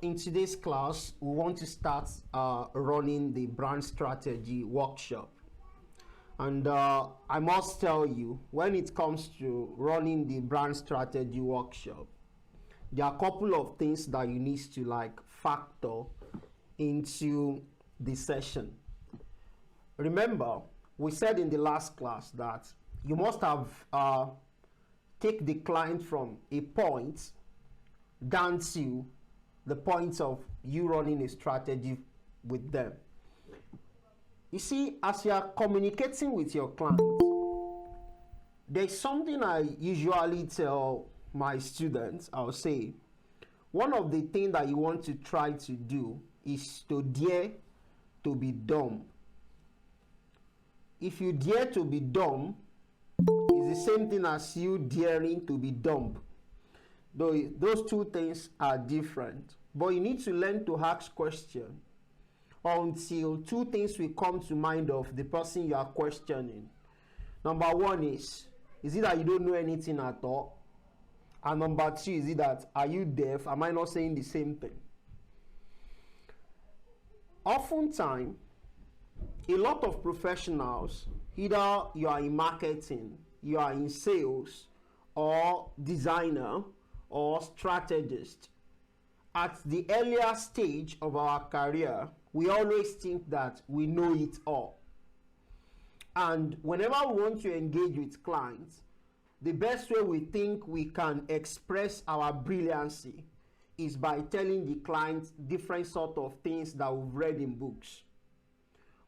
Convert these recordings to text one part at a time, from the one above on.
In today's class, we want to start running the brand strategy workshop. And I must tell you, when it comes to running the brand strategy workshop, there are a couple of things that you need to factor into the session. Remember, we said in the last class that you must have take the client from a point down to the point of you running a strategy with them. You see, as you are communicating with your client, there's something I usually tell my students. I'll say, one of the things that you want to try to do is to dare to be dumb. If you dare to be dumb, it's the same thing as you daring to be dumb. Those two things are different. But you need to learn to ask questions until two things will come to mind of the person you are questioning. Number one is it that you don't know anything at all? And number two, is it that, are you deaf? Am I not saying the same thing? Oftentimes, a lot of professionals, either you are in marketing, you are in sales, or designer, or strategist, at the earlier stage of our career, we always think that we know it all. And whenever we want to engage with clients, the best way we think we can express our brilliancy is by telling the client different sort of things that we've read in books.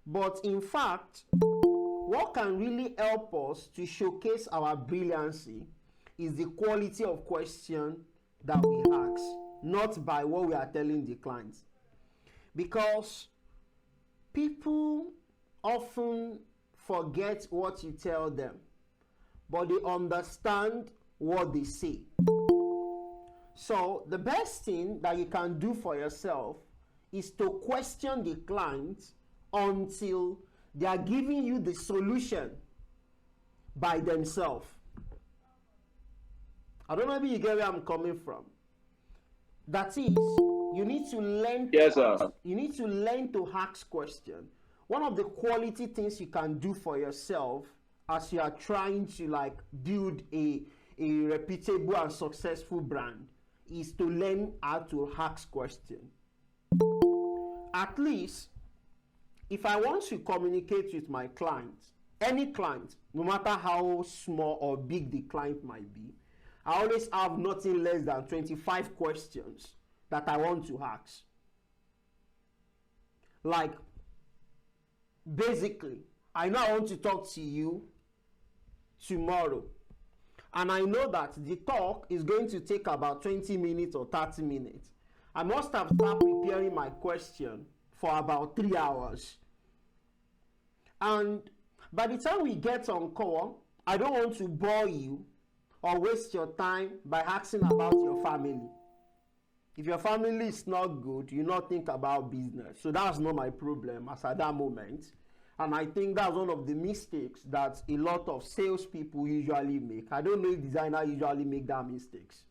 But in fact, what can really help us to showcase our brilliancy is the quality of question that we ask, not by what we are telling the clients. Because people often forget what you tell them, but they understand what they say. So the best thing that you can do for yourself is to question the client until they are giving you the solution by themselves. I don't know if you get where I'm coming from. That is, you need to learn to Yes, sir. ask questions. One of the quality things you can do for yourself as you are trying to build a reputable and successful brand is to learn how to ask questions. At least, if I want to communicate with my client, any client, no matter how small or big the client might be, I always have nothing less than 25 questions that I want to ask. Like, basically, I know I want to talk to you tomorrow. And I know that the talk is going to take about 20 minutes or 30 minutes. I must have started preparing my question for about 3 hours. And by the time we get on call, I don't want to bore you or waste your time by asking about your family. If your family is not good, you not think about business. So that's not my problem as at that moment. And I think that's one of the mistakes that a lot of salespeople usually make. I don't know if designers usually make that mistakes.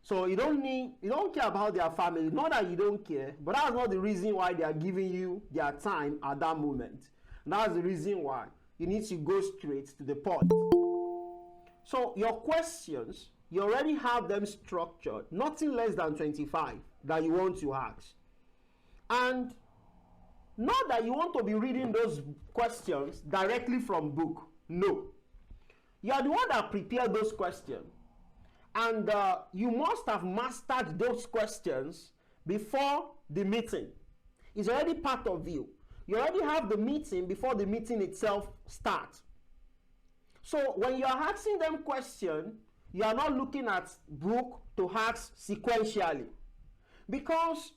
So you don't care about their family. Not that you don't care, but that's not the reason why they are giving you their time at that moment. And that's the reason why you need to go straight to the point. So your questions, you already have them structured, nothing less than 25 that you want to ask. And not that you want to be reading those questions directly from book. No. You are the one that prepared those questions. And you must have mastered those questions before the meeting. It's already part of you. You already have the meeting before the meeting itself starts. So when you are asking them questions, you are not looking at book to ask sequentially. Because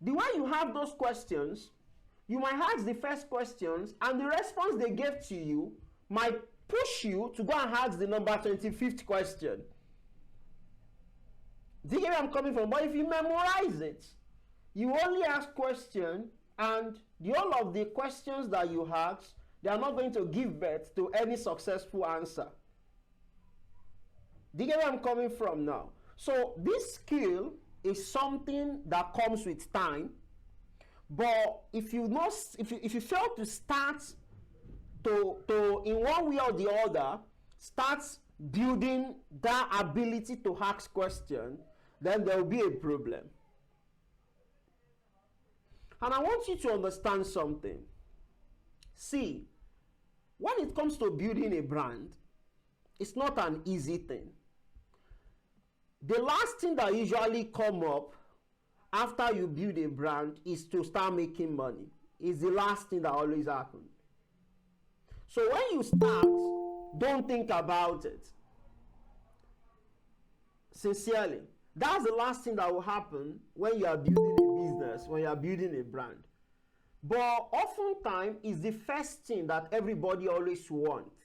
the way you have those questions, you might ask the first questions and the response they gave to you might push you to go and ask the number 25th question. Do you hear where I'm coming from? But if you memorize it, you only ask questions, and the all of the questions that you ask, they are not going to give birth to any successful answer. Do you get where I'm coming from now? So this skill is something that comes with time. But if you not, if you fail to start to in one way or the other start building that ability to ask questions, then there will be a problem. And I want you to understand something. See, when it comes to building a brand, it's not an easy thing. The last thing that usually come up after you build a brand is to start making money. It's the last thing that always happens. So when you start, don't think about it. Sincerely, that's the last thing that will happen when you are building a business, when you are building a brand. But oftentimes, it's the first thing that everybody always wants.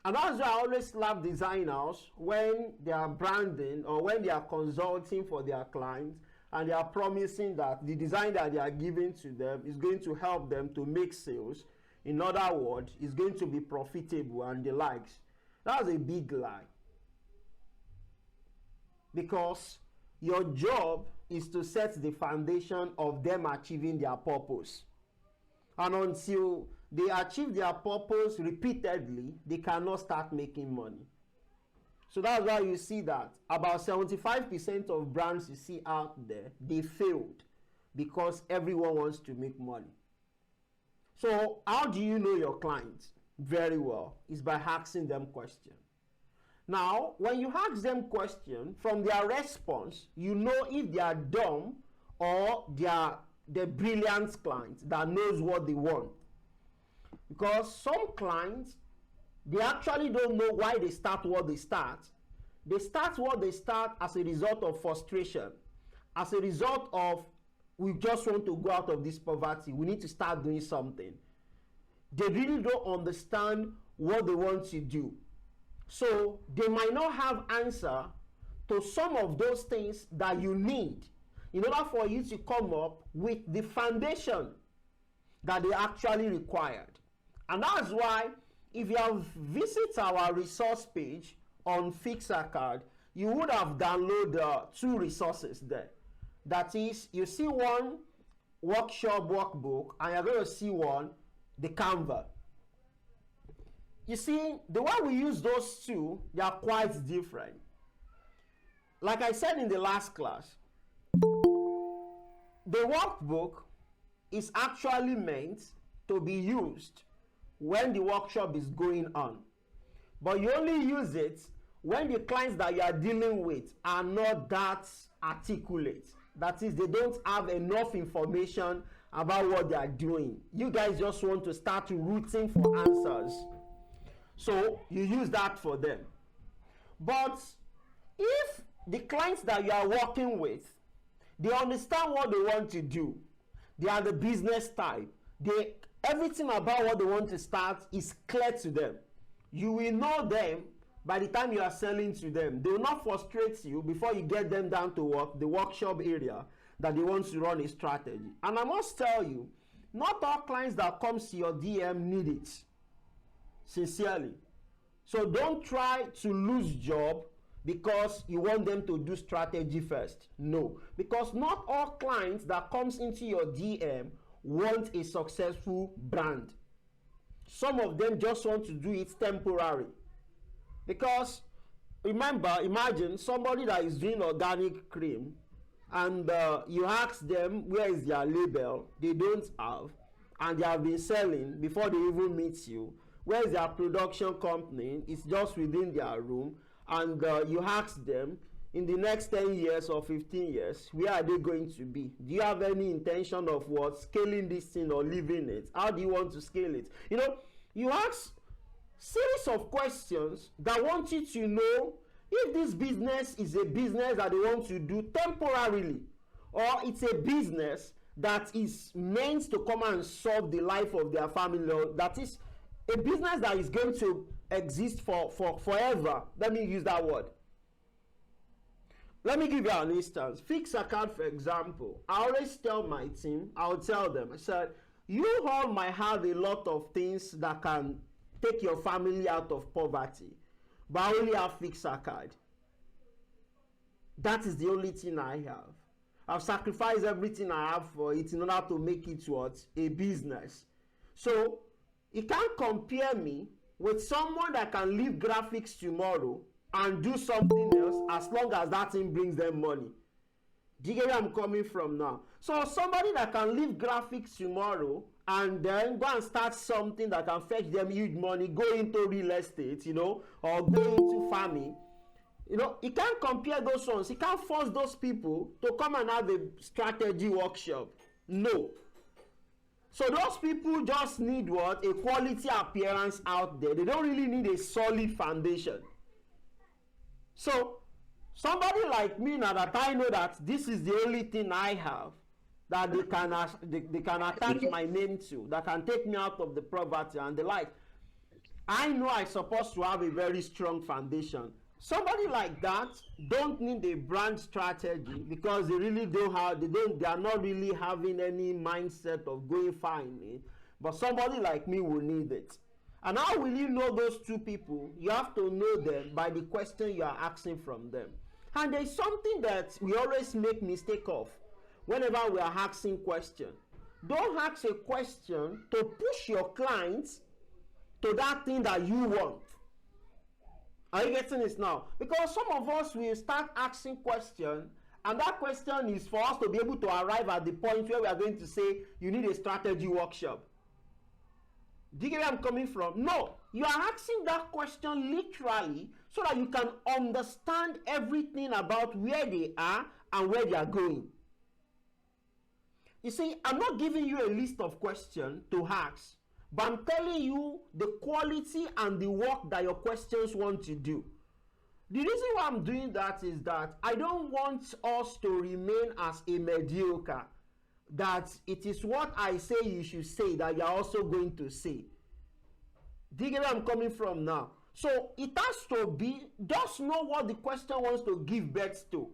And that's why I always love designers when they are branding or when they are consulting for their clients and they are promising that the design that they are giving to them is going to help them to make sales. In other words, it's going to be profitable and the likes. That's a big lie. Because your job is to set the foundation of them achieving their purpose. And until they achieve their purpose repeatedly, they cannot start making money. So that's why you see that about 75% of brands you see out there, they failed because everyone wants to make money. So how do you know your clients? Very well. It's by asking them questions. Now, when you ask them questions, from their response, you know if they are dumb or they are the brilliant client that knows what they want. Because some clients, they actually don't know why they start what they start. They start what they start as a result of frustration, as a result of we just want to go out of this poverty. We need to start doing something. They really don't understand what they want to do. So they might not have answer to some of those things that you need in order for you to come up with the foundation that they actually required. And that's why if you have visited our resource page on Fixacard, you would have downloaded 2 resources there. That is, you see one workshop workbook and you're going to see one, the Canva. You see, the way we use those 2, they are quite different. Like I said in the last class, the workbook is actually meant to be used when the workshop is going on. But you only use it when the clients that you are dealing with are not that articulate. That is, they don't have enough information about what they are doing. You guys just want to start rooting for answers. So you use that for them. But if the clients that you are working with, they understand what they want to do, they are the business type, everything about what they want to start is clear to them. You will know them by the time you are selling to them. They will not frustrate you before you get them down to work, the workshop area that they want to run a strategy. And I must tell you, not all clients that comes to your DM need it. Sincerely. So don't try to lose job because you want them to do strategy first. No. Because not all clients that comes into your DM want a successful brand. Some of them just want to do it temporary. Because remember, imagine somebody that is doing organic cream and you ask them where is their label, they don't have, and they have been selling before they even meet you. Where is their production company? It's just within their room, and you ask them in the next 10 years or 15 years, where are they going to be? Do you have any intention of what? Scaling this thing or leaving it? How do you want to scale it? You know, you ask series of questions that want you to know if this business is a business that they want to do temporarily, or it's a business that is meant to come and solve the life of their family, or that is a business that is going to exist for forever. Let me use that word. Let me give you an instance. Fixacard, for example. I always tell my team, I'll tell them, I said, you all might have a lot of things that can take your family out of poverty, but I only have Fixacard. That is the only thing I have. I've sacrificed everything I have for it in order to make it what? A business. So you can't compare me with someone that can leave graphics tomorrow and do something else as long as that thing brings them money. Do you get where I'm coming from now? So somebody that can leave graphics tomorrow and then go and start something that can fetch them huge money, go into real estate, or go into farming, he can't compare those ones. He can't force those people to come and have a strategy workshop. No. So those people just need what? A quality appearance out there. They don't really need a solid foundation. So somebody like me, now that I know that this is the only thing I have that they can attach my name to, that can take me out of the poverty and the like, I know I'm supposed to have a very strong foundation. Somebody like that don't need a brand strategy because they really don't have, they are not really having any mindset of going far in it. But somebody like me will need it. And how will you know those two people? You have to know them by the question you are asking from them. And there's something that we always make mistake of whenever we are asking questions. Don't ask a question to push your clients to that thing that you want. Are you getting this now? Because some of us will start asking questions, and that question is for us to be able to arrive at the point where we are going to say, you need a strategy workshop. Do you get where I'm coming from? No, you are asking that question literally so that you can understand everything about where they are and where they are going. You see, I'm not giving you a list of questions to ask, but I'm telling you the quality and the work that your questions want to do. The reason why I'm doing that is that I don't want us to remain as a mediocre, that it is what I say you should say that you're also going to say. Do you get where I'm coming from now? So it has to be, just know what the question wants to give birth to.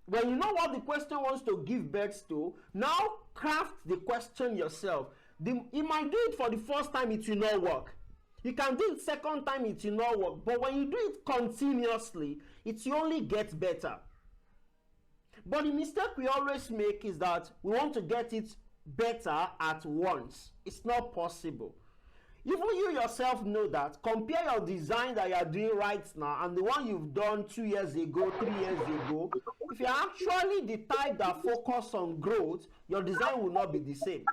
When you know what the question wants to give birth to, now craft the question yourself. You might do it for the first time, it will not work. You can do it second time, it will not work. But when you do it continuously, it will only get better. But the mistake we always make is that we want to get it better at once. It's not possible. Even you yourself know that. Compare your design that you are doing right now and the one you've done 2 years ago, 3 years ago. If you're actually the type that focus on growth, your design will not be the same.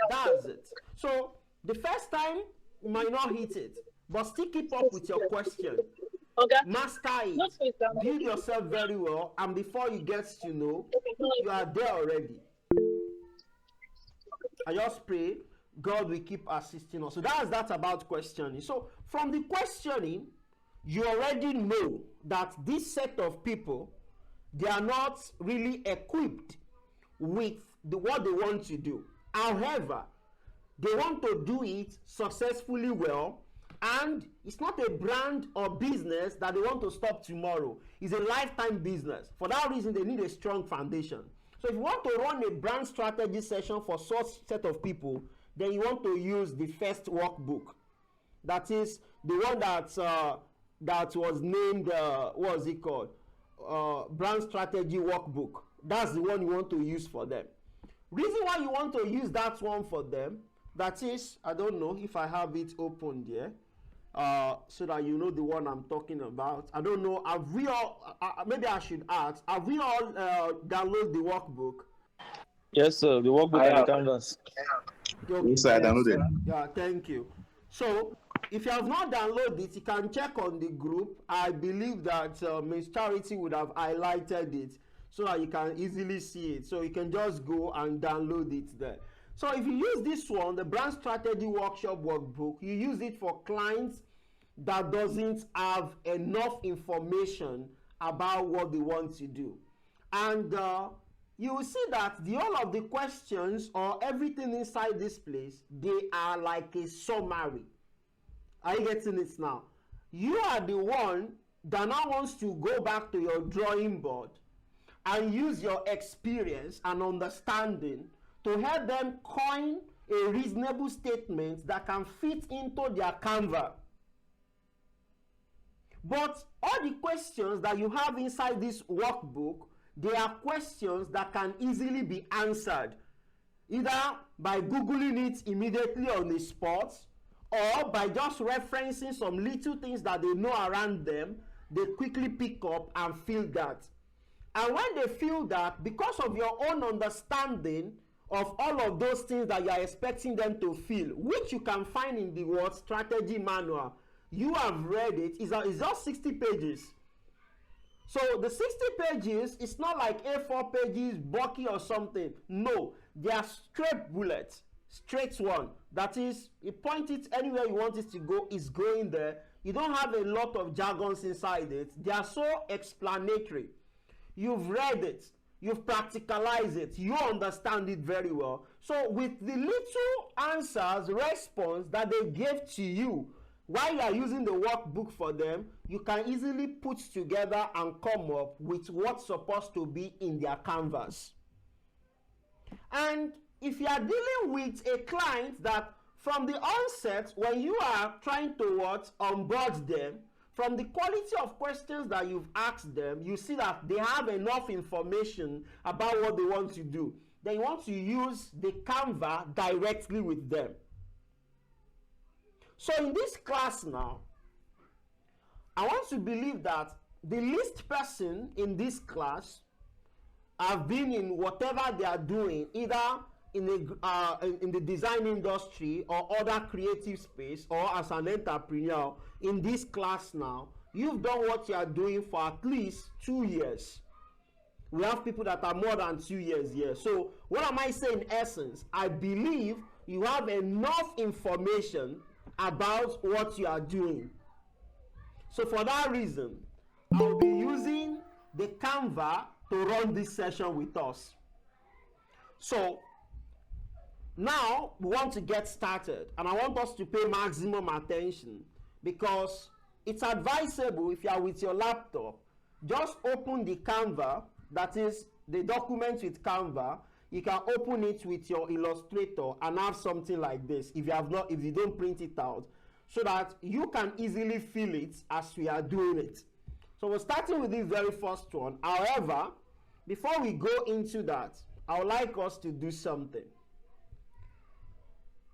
That's it. So the first time you might not hit it, but still keep up with your question. Master it. Build yourself very well, and before you get to know, you are there already. I just pray God will keep assisting us. So that's that about questioning. So from the questioning, you already know that this set of people, they are not really equipped with what they want to do. However, they want to do it successfully well, and it's not a brand or business that they want to stop tomorrow. It's a lifetime business. For that reason, they need a strong foundation. So if you want to run a brand strategy session for such set of people, then you want to use the first workbook. That is the one that was named, what was it called? Brand strategy workbook. That's the one you want to use for them. Reason why you want to use that one for them, that is, I don't know if I have it open there, so that you know the one I'm talking about. I don't know, have we all, maybe I should ask, have we all downloaded the workbook? Yes, sir. The workbook and the canvas. Okay, Yes, I downloaded. yeah, thank you. So if you have not downloaded it, you can check on the group. I believe that Ms. Charity would have highlighted it so that you can easily see it. So you can just go and download it there. So if you use this one, the brand strategy workshop workbook, you use it for clients that doesn't have enough information about what they want to do. And you will see that the whole of the questions or everything inside this place, they are like a summary. Are you getting it now? You are the one that now wants to go back to your drawing board and use your experience and understanding to help them coin a reasonable statement that can fit into their Canva. But all the questions that you have inside this workbook, they are questions that can easily be answered either by googling it immediately on the spot, or by just referencing some little things that they know around them. They quickly pick up and feel that. And when they feel that, because of your own understanding of all of those things that you are expecting them to feel, which you can find in the word strategy manual, you have read it. It's just 60 pages. So the 60 pages, it's not like A4 pages, bulky or something. No, they are straight bullets, straight one. That is, you point it anywhere you want it to go, it's going there. You don't have a lot of jargons inside it. They are so explanatory. You've read it, you've practicalized it, you understand it very well. So with the little answers, response that they gave to you while you are using the workbook for them, you can easily put together and come up with what's supposed to be in their canvas. And if you are dealing with a client that from the onset, when you are trying to onboard them, from the quality of questions that you've asked them, you see that they have enough information about what they want to do. Then you want to use the Canva directly with them. So in this class now, I want to believe that the least person in this class have been in whatever they are doing, either in the design industry or other creative space, or as an entrepreneur. In this class now, you've done what you are doing for at least 2 years. We have people that are more than 2 years here. So what am I saying in essence? I believe you have enough information about what you are doing. So for that reason, I'll be using the Canva to run this session with us. So now we want to get started, and I want us to pay maximum attention, because it's advisable, if you are with your laptop, just open the Canva, that is the document with Canva. You can open it with your Illustrator and have something like this if you don't print it out, so that you can easily feel it as we are doing it. So we're starting with this very first one. However, before we go into that, I would like us to do something.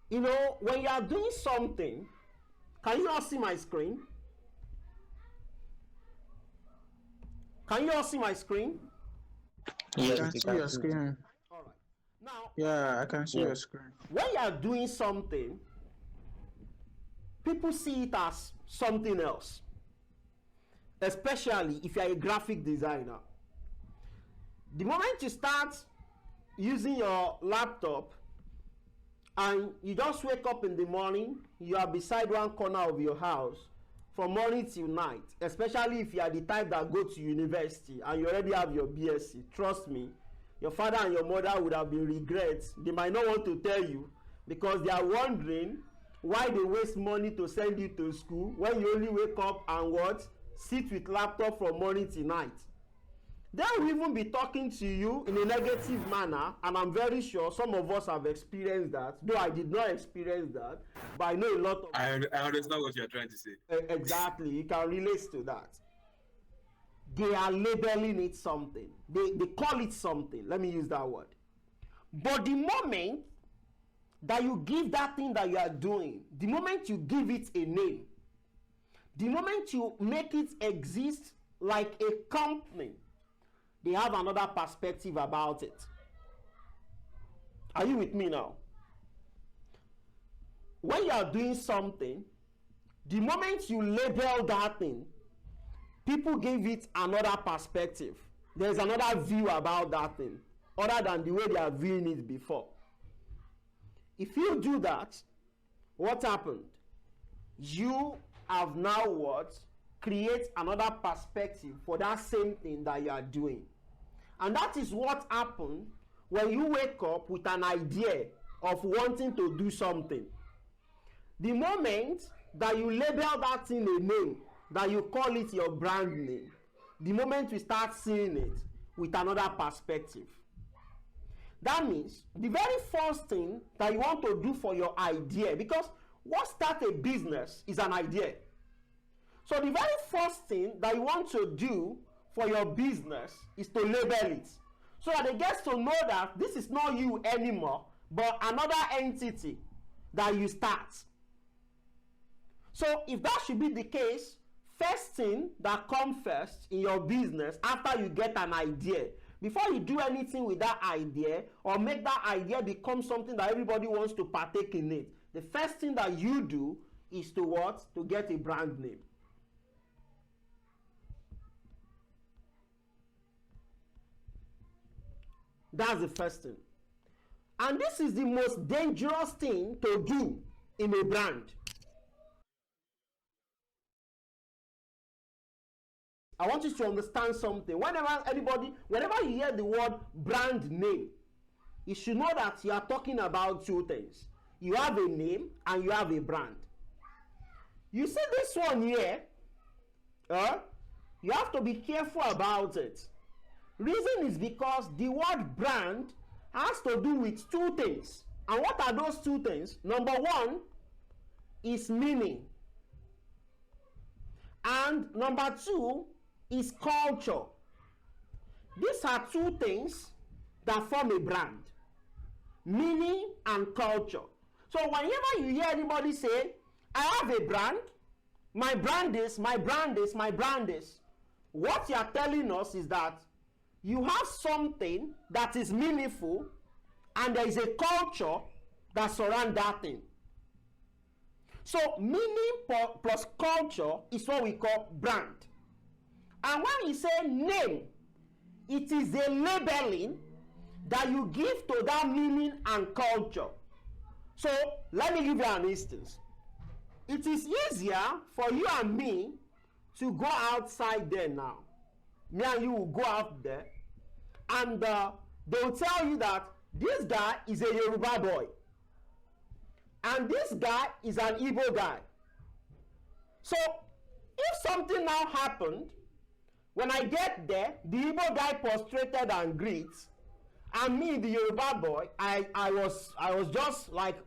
You know, when you are doing something, can you all see my screen? Can you all see my screen? Yes, I can see your screen. All right. Now, Yeah, I can see your screen. when you are doing something, people see it as something else, especially if you are a graphic designer. The moment you start using your laptop and you just wake up in the morning, you are beside one corner of your house from morning till night, especially if you are the type that go to university and you already have your BSc, trust me, your father and your mother would have been regrets. They might not want to tell you, because they are wondering why they waste money to send you to school when you only wake up and sit with laptop from morning till night. They will even be talking to you in a negative manner, and I'm very sure some of us have experienced that, though I did not experience that, but I know a lot of... I understand what you're trying to say. Exactly, you can relate to that. They are labeling it something. They call it something, let me use that word. But the moment that you give that thing that you are doing, the moment you give it a name, the moment you make it exist like a company, they have another perspective about it. Are you with me now? When you are doing something, the moment you label that thing, people give it another perspective. There's another view about that thing, other than the way they are viewing it before. If you do that, what happened? You have now create another perspective for that same thing that you are doing. And that is what happened when you wake up with an idea of wanting to do something. The moment that you label that thing a name, that you call it your brand name, the moment you start seeing it with another perspective. That means the very first thing that you want to do for your idea, because what starts a business is an idea. So the very first thing that you want to do for your business is to label it, so that they get to know that this is not you anymore, but another entity that you start. So if that should be the case, first thing that comes first in your business after you get an idea, before you do anything with that idea or make that idea become something that everybody wants to partake in it, the first thing that you do is to what? To get a brand name. That's the first thing. And this is the most dangerous thing to do in a brand. I want you to understand something. Whenever you hear the word brand name, you should know that you are talking about two things. You have a name and you have a brand. You see this one here, you have to be careful about it. Reason is because the word brand has to do with two things. And what are those two things? Number one is meaning. And number two is culture. These are two things that form a brand. Meaning and culture. So whenever you hear anybody say, I have a brand, my brand is, my brand is, my brand is, what you are telling us is that you have something that is meaningful and there is a culture that surrounds that thing. So meaning plus culture is what we call brand. And when we say name, it is a labeling that you give to that meaning and culture. So let me give you an instance. It is easier for you and me to go outside there now. Me and you will go out there and they will tell you that this guy is a Yoruba boy and this guy is an Igbo guy. So if something now happened, when I get there, the Igbo guy prostrated and greets, and me, the Yoruba boy, I was just like,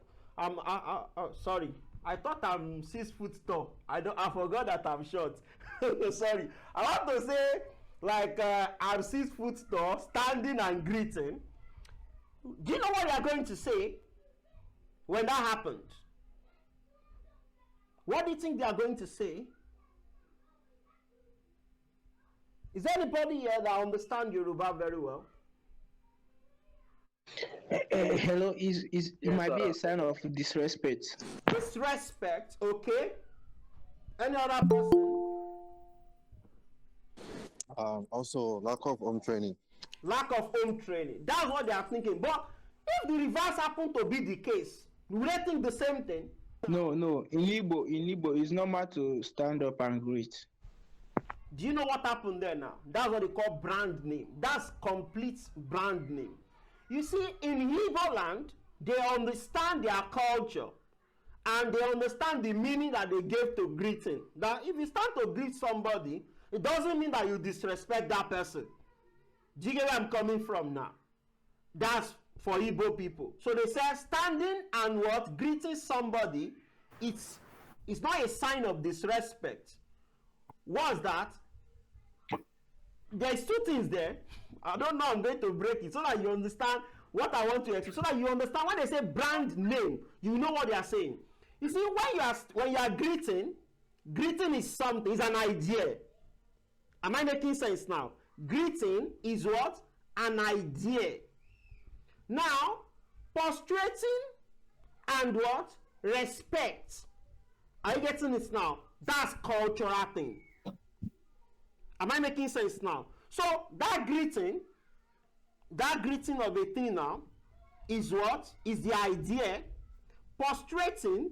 sorry, I thought I'm 6 foot tall. I forgot that I'm short. Sorry, I want to say like I'm 6 foot tall, standing and greeting. Do you know what they are going to say when that happened? What do you think they are going to say? Is there anybody here that understands Yoruba very well? Hello, it might be a sign of disrespect. Disrespect, okay. Any other person? Also, lack of home training. Lack of home training. That's what they are thinking. But if the reverse happened to be the case, will they think the same thing? No. In Igbo, it's normal to stand up and greet. Do you know what happened there now? That's what they call brand name. That's complete brand name. You see, in Igbo land, they understand their culture and they understand the meaning that they gave to greeting. That if you stand to greet somebody, it doesn't mean that you disrespect that person. Do you get where I'm coming from now? That's for Igbo people. So they say standing and what? Greeting somebody, it's not a sign of disrespect. What's that? There's two things there. I don't know, I'm going to break it so that you understand what I want to explain. So that you understand when they say brand name, you know what they are saying. You see, when you are greeting is something, is an idea. Am I making sense now? Greeting is what? An idea. Now, prostrating and what? Respect. Are you getting it now? That's cultural thing. Am I making sense now? So that greeting of a thing now is what? Is the idea. Prostrating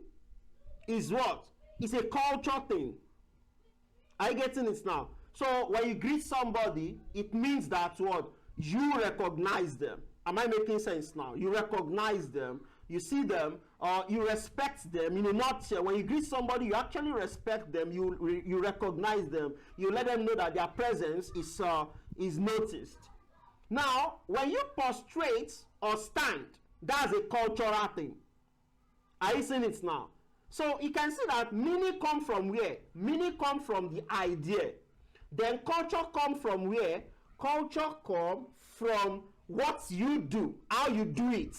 is what? It's a culture thing. Are you getting it now? So when you greet somebody, it means that what? You recognize them. Am I making sense now? You recognize them, you see them, you respect them. In a nutshell, when you greet somebody, you actually respect them, you recognize them, you let them know that their presence is noticed. Now, when you prostrate or stand, that's a cultural thing. Are you seeing it now? So you can see that meaning come from where? Meaning come from the idea. Then culture come from where? Culture come from what you do, how you do it.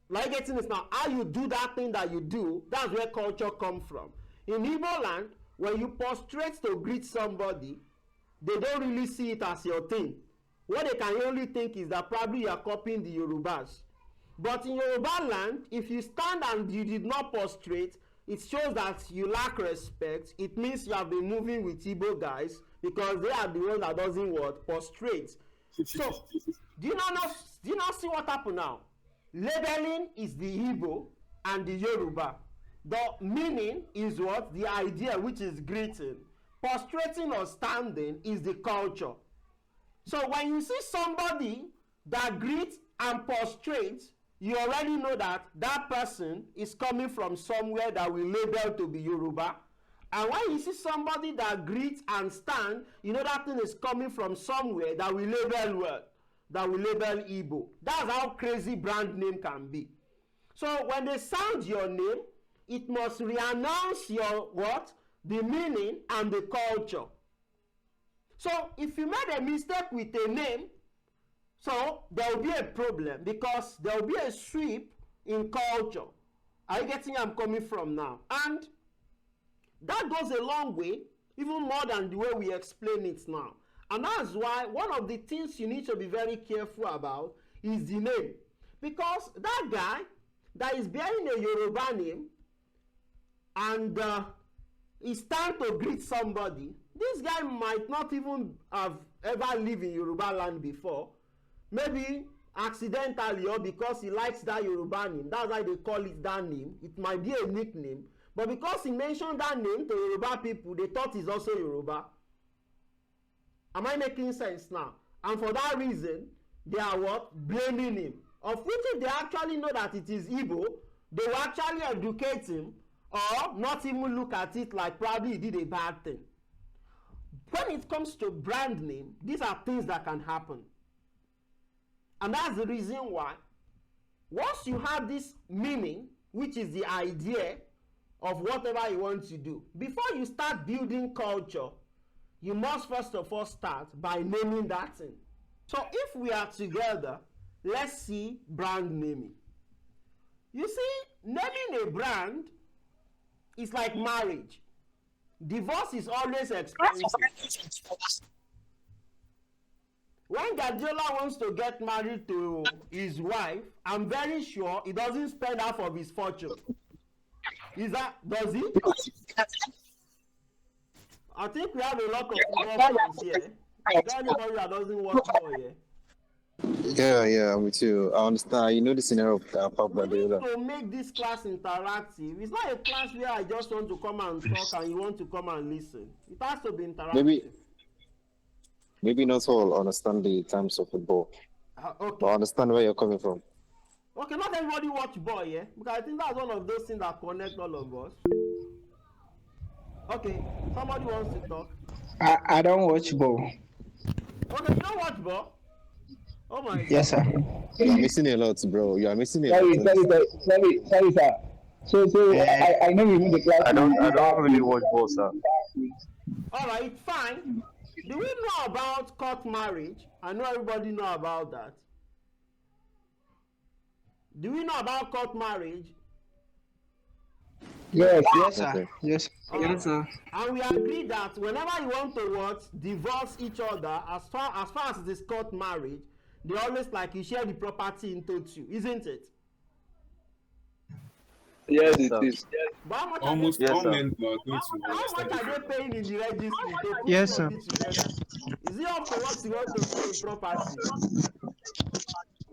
Like getting this now, how you do that thing that you do, that's where culture come from. In Igbo land, when you prostrate to greet somebody, they don't really see it as your thing. What they can only think is that probably you are copying the Yorubas. But in Yoruba land, if you stand and you did not prostrate, it shows that you lack respect. It means you have been moving with Igbo guys because they are the ones that doesn't what? Prostrate. So, do you not see what happened now? Labeling is the Igbo and the Yoruba. The meaning is what? The idea, which is greeting. Prostrating or standing is the culture. So when you see somebody that greets and prostrates, you already know that that person is coming from somewhere that we label to be Yoruba. And when you see somebody that greets and stand, you know that thing is coming from somewhere that we label well, that we label Igbo. That's how crazy brand name can be. So when they sound your name, it must re-announce your what? The meaning and the culture. So if you made a mistake with a name, so there will be a problem because there will be a sweep in culture. Are you getting where I'm coming from now? And that goes a long way, even more than the way we explain it now. And that's why one of the things you need to be very careful about is the name. Because that guy that is bearing a Yoruba name and is time to greet somebody, this guy might not even have ever lived in Yoruba land before. Maybe accidentally or because he likes that Yoruba name. That's why they call it that name. It might be a nickname. But because he mentioned that name to Yoruba people, they thought he's also Yoruba. Am I making sense now? And for that reason, they are what? Blaming him. Of which if they actually know that it is Igbo, they will actually educate him or not even look at it like probably he did a bad thing. When it comes to brand name, these are things that can happen. And that's the reason why once you have this meaning, which is the idea of whatever you want to do, before you start building culture, you must first of all start by naming that thing. So if we are together, let's see brand naming. You see, naming a brand is like marriage. Divorce is always expensive. When Guardiola wants to get married to his wife, I'm very sure he doesn't spend half of his fortune. Does he? I think we have a lot of football fans here. Is there anybody that doesn't watch ball here? Yeah, I'm with you. I understand. You know the scenario of Pep We need Guardiola. to make this class interactive. It's not a class where I just want to come and talk and you want to come and listen. It has to be interactive. Maybe not all understand the terms of football, Okay. but I understand where you're coming from. Okay, not everybody watch ball, yeah? Because I think that's one of those things that connect all of us. Okay, somebody wants to talk. I don't watch ball. Okay, you don't watch ball? Oh my God. Yes, sir. You're missing a lot, bro. You are missing a lot. Sorry, sir. So I know you need the class. I don't really watch ball, sir. All right, fine. Do we know about court marriage? I know everybody know about that. Do we know about court marriage? Yes, sir. Okay. Yes. Yes, sir. And we agree that whenever you want to what, divorce each other, as far as it is court marriage, they always like you share the property into two, isn't it? Yes, it is. But how much Almost Yes, all sir. men are going to how much understand are it. they paying in the registry to put Yes, sir. something together? Is it up to what you want to pay in property?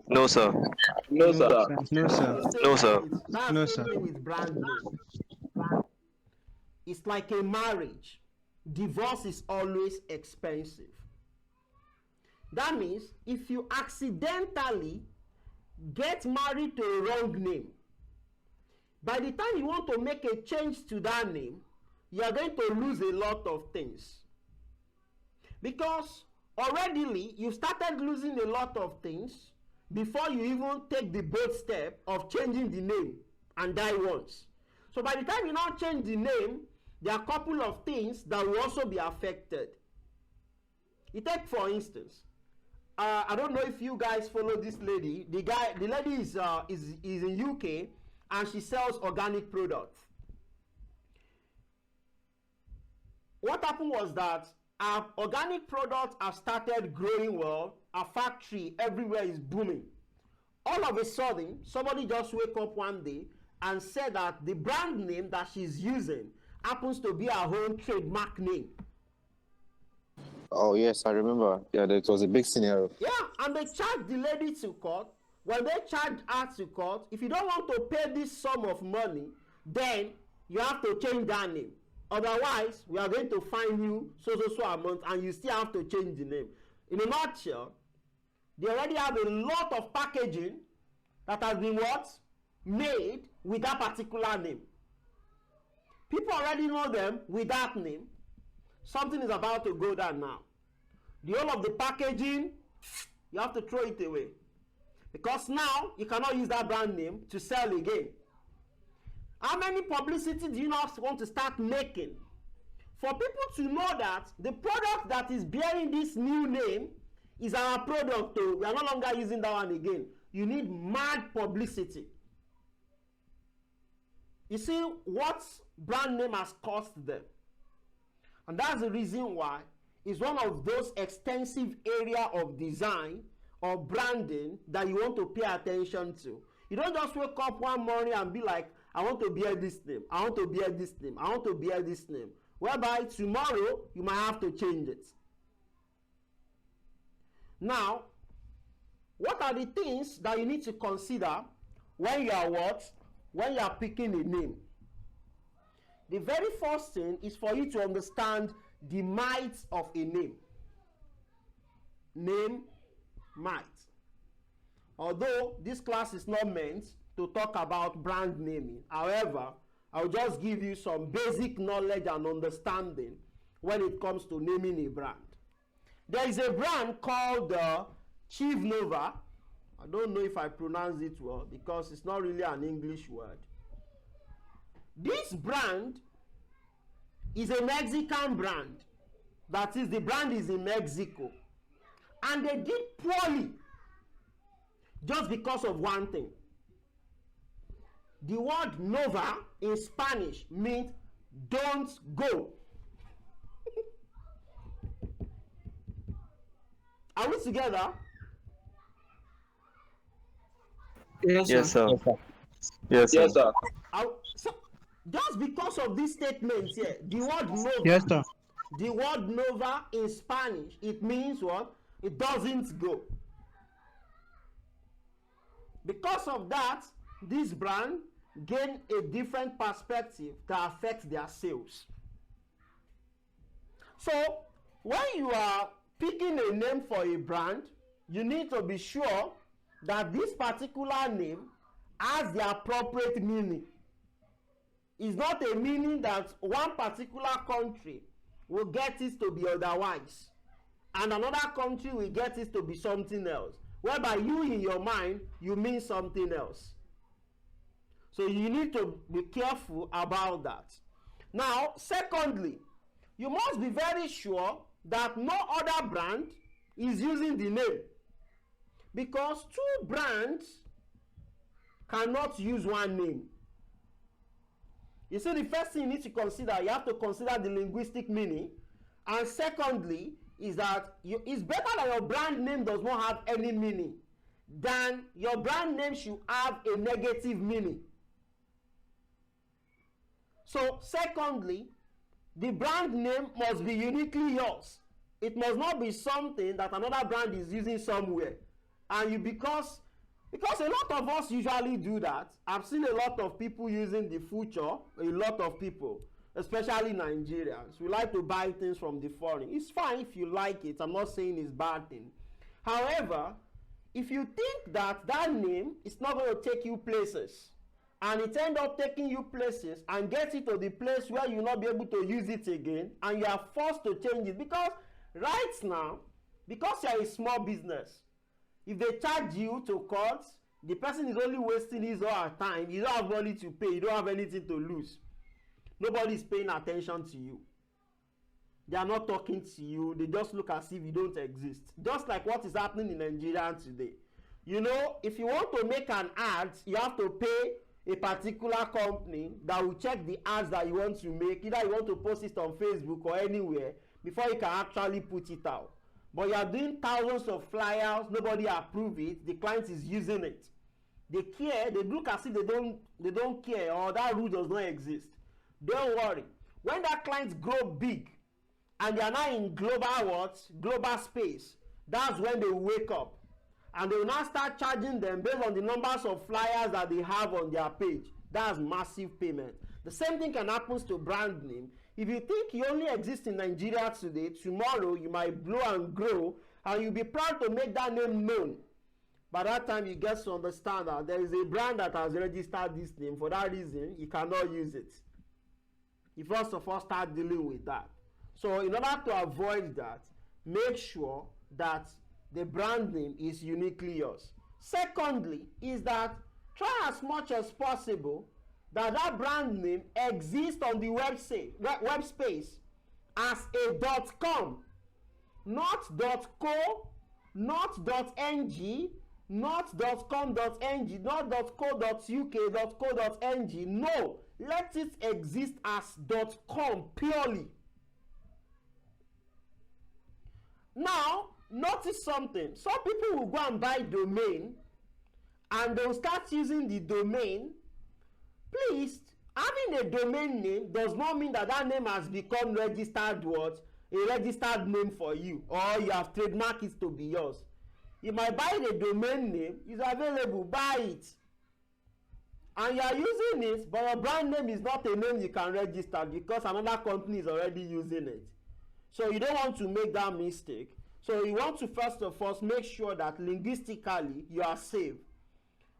No, sir. No, sir. No, sir. No, sir. That's No, the sir. thing with brand name. It's like a marriage. Divorce is always expensive. That means if you accidentally get married to a wrong name, by the time you want to make a change to that name, you are going to lose a lot of things. Because already you started losing a lot of things before you even take the bold step of changing the name and die once. So by the time you now change the name, there are a couple of things that will also be affected. You take for instance, I don't know if you guys follow this lady. The lady is in UK and she sells organic products. What happened was that our organic products have started growing well. Our factory everywhere is booming. All of a sudden, somebody just wake up one day and said that the brand name that she's using happens to be her own trademark name. Oh yes, I remember. Yeah, that was a big scenario. Yeah, and they charged the lady to court. When they charged her to court, if you don't want to pay this sum of money, then you have to change that name. Otherwise, we are going to fine you so amount, and you still have to change the name. In a nutshell, they already have a lot of packaging that has been what? Made with that particular name. People already know them with that name. Something is about to go down now. The whole of the packaging, you have to throw it away. Because now, you cannot use that brand name to sell again. How many publicity do you not want to start making for people to know that the product that is bearing this new name is our product? Oh, we are no longer using that one again. You need mad publicity. You see what brand name has cost them. And that's the reason why it's one of those extensive area of design or branding that you want to pay attention to. You don't just wake up one morning and be like, I want to bear this name, I want to bear this name, I want to bear this name. Whereby tomorrow you might have to change it. Now, what are the things that you need to consider when you are what? When you are picking a name? The very first thing is for you to understand the might of a name. Name, might. Although this class is not meant to talk about brand naming. However, I'll just give you some basic knowledge and understanding when it comes to naming a brand. There is a brand called Chief Nova. I don't know if I pronounce it well because it's not really an English word. This brand is a Mexican brand. That is, the brand is in Mexico. And they did poorly just because of one thing. The word Nova in Spanish means don't go. Are we together? Yes, sir. Yes, sir. Yes, sir. Yes, sir. So, just because of this statement here, the word Nova. Yes, sir. The word Nova in Spanish, it means what? It doesn't go. Because of that, this brand gain a different perspective that affects their sales. So, when you are picking a name for a brand, you need to be sure that this particular name has the appropriate meaning. It's not a meaning that one particular country will get it to be otherwise, and another country will get it to be something else, whereby you in your mind, you mean something else. So you need to be careful about that. Now, secondly, you must be very sure that no other brand is using the name, because two brands cannot use one name. You see, the first thing you need to consider, you have to consider the linguistic meaning. And secondly, is that it's better that your brand name does not have any meaning than your brand name should have a negative meaning. So, secondly, the brand name must be uniquely yours. It must not be something that another brand is using somewhere. And you, because a lot of us usually do that. I've seen a lot of people using the future, a lot of people, especially Nigerians. We like to buy things from the foreign. It's fine if you like it. I'm not saying it's bad thing. However, if you think that that name is not going to take you places, and it ends up taking you places and gets you to the place where you'll not be able to use it again, and you are forced to change it, because right now, because you're a small business, if they charge you to court, the person is only wasting his or her time. You don't have money to pay, you don't have anything to lose. Nobody is paying attention to you. They are not talking to you. They just look as if you don't exist. Just like what is happening in Nigeria today. You know, if you want to make an ad, you have to pay a particular company that will check the ads that you want to make. Either you want to post it on Facebook or anywhere before you can actually put it out. But you are doing thousands of flyers, nobody approve it, the client is using it. They care, they look as if they don't care, or that rule does not exist. Don't worry. When that client grow big and they are now in global space, that's when they wake up. And they will now start charging them based on the numbers of flyers that they have on their page. That's massive payment. The same thing can happen to brand name. If you think you only exist in Nigeria today, tomorrow you might blow and grow, and you'll be proud to make that name known. By that time, you get to understand that there is a brand that has registered this name. For that reason, you cannot use it. You first of all start dealing with that. So in order to avoid that, make sure that the brand name is uniquely yours. Secondly, is that try as much as possible that brand name exists on the web space as a .com, not .co, not .ng, not .com.ng, not .co.uk, .co.ng. No, let it exist as .com purely. Now, notice something. Some people will go and buy domain and they'll start using the domain. Please, having a domain name does not mean that that name has become registered what? A registered name for you, or you have trademarked it to be yours. You might buy the domain name, it's available, buy it. And you are using it, but your brand name is not a name you can register because another company is already using it. So you don't want to make that mistake. So you want to first of all make sure that linguistically you are safe.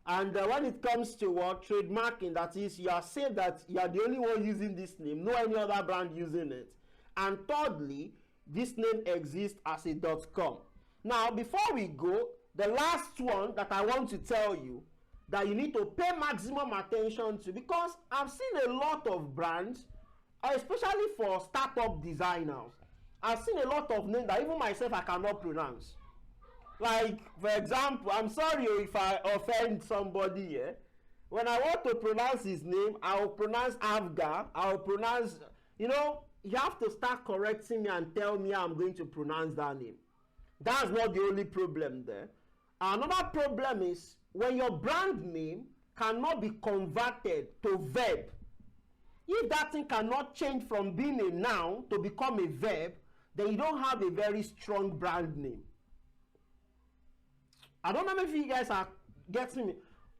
And when it comes to what trademarking, that is, you are safe that you are the only one using this name, no any other brand using it. And thirdly, this name exists as a .com. Now, before we go, the last one that I want to tell you that you need to pay maximum attention to, because I've seen a lot of brands, especially for startup designers, I've seen a lot of names that even myself I cannot pronounce. Like, for example, I'm sorry if I offend somebody here. When I want to pronounce his name, I will pronounce Avga. I will pronounce, you have to start correcting me and tell me how I'm going to pronounce that name. That's not the only problem there. Another problem is when your brand name cannot be converted to verb. If that thing cannot change from being a noun to become a verb, then you don't have a very strong brand name. I don't know if you guys are getting me.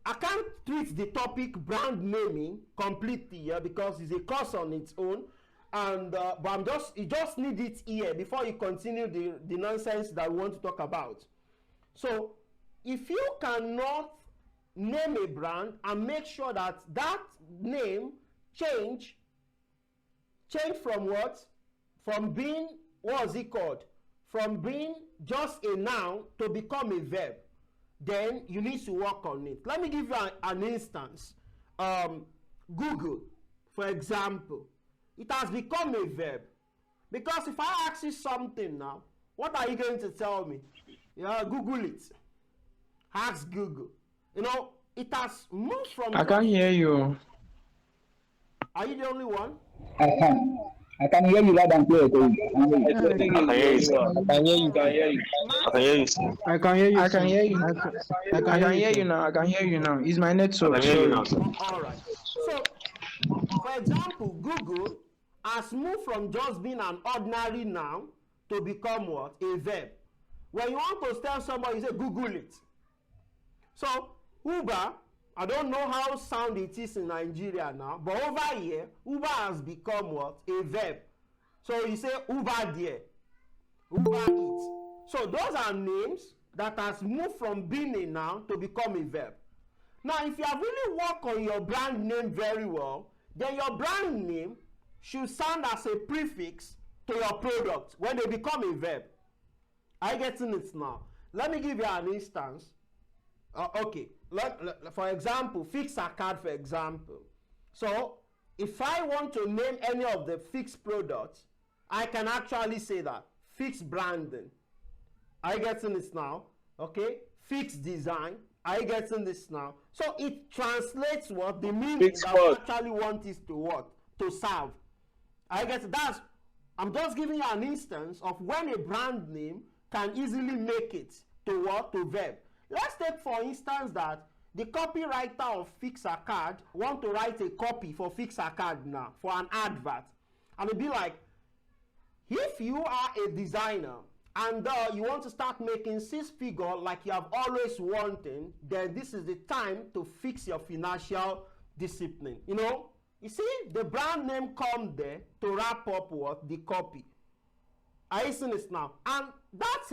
I can't treat the topic brand naming completely here because it's a course on its own. And but you just need it here before you continue the nonsense that we want to talk about. So if you cannot name a brand and make sure that name change from what? From being, what's it called? From being just a noun to become a verb, then you need to work on it. Let me give you an instance. Google, for example, it has become a verb. Because if I ask you something now, what are you going to tell me? Google it. Ask Google. It has moved from... I can't hear you. Are you the only one? I can hear you loud and clear. I can hear you. I can hear you. I can hear you. I can hear you. I can hear you now. I can hear you now. It's my network. I can hear you now. All right. So, for example, Google has moved from just being an ordinary noun to become what? A verb. When you want to tell somebody, you say Google it. So, Uber, I don't know how sound it is in Nigeria now, but over here, Uber has become what? A verb. So you say Uber there, Uber eats. So those are names that has moved from being a noun to become a verb. Now, if you have really worked on your brand name very well, then your brand name should sound as a prefix to your product when they become a verb. Are you getting it now? Let me give you an instance. Okay, for example, fix a card, for example. So if I want to name any of the fixed products, I can actually say that fixed branding. Are you getting this now? Okay, fixed design. Are you getting this now? So it translates what the meaning Fix that we what? actually want is to what? To serve. I guess that's, I'm just giving you an instance of when a brand name can easily make it to what? To verb. Let's take for instance that the copywriter of Fix a Card want to write a copy for Fix a Card now for an advert, and it'd be like, if you are a designer and you want to start making six figure like you have always wanted, then this is the time to fix your financial discipline. You know, you see, the brand name come there to wrap up what? The copy. Are you seeing this now? And that's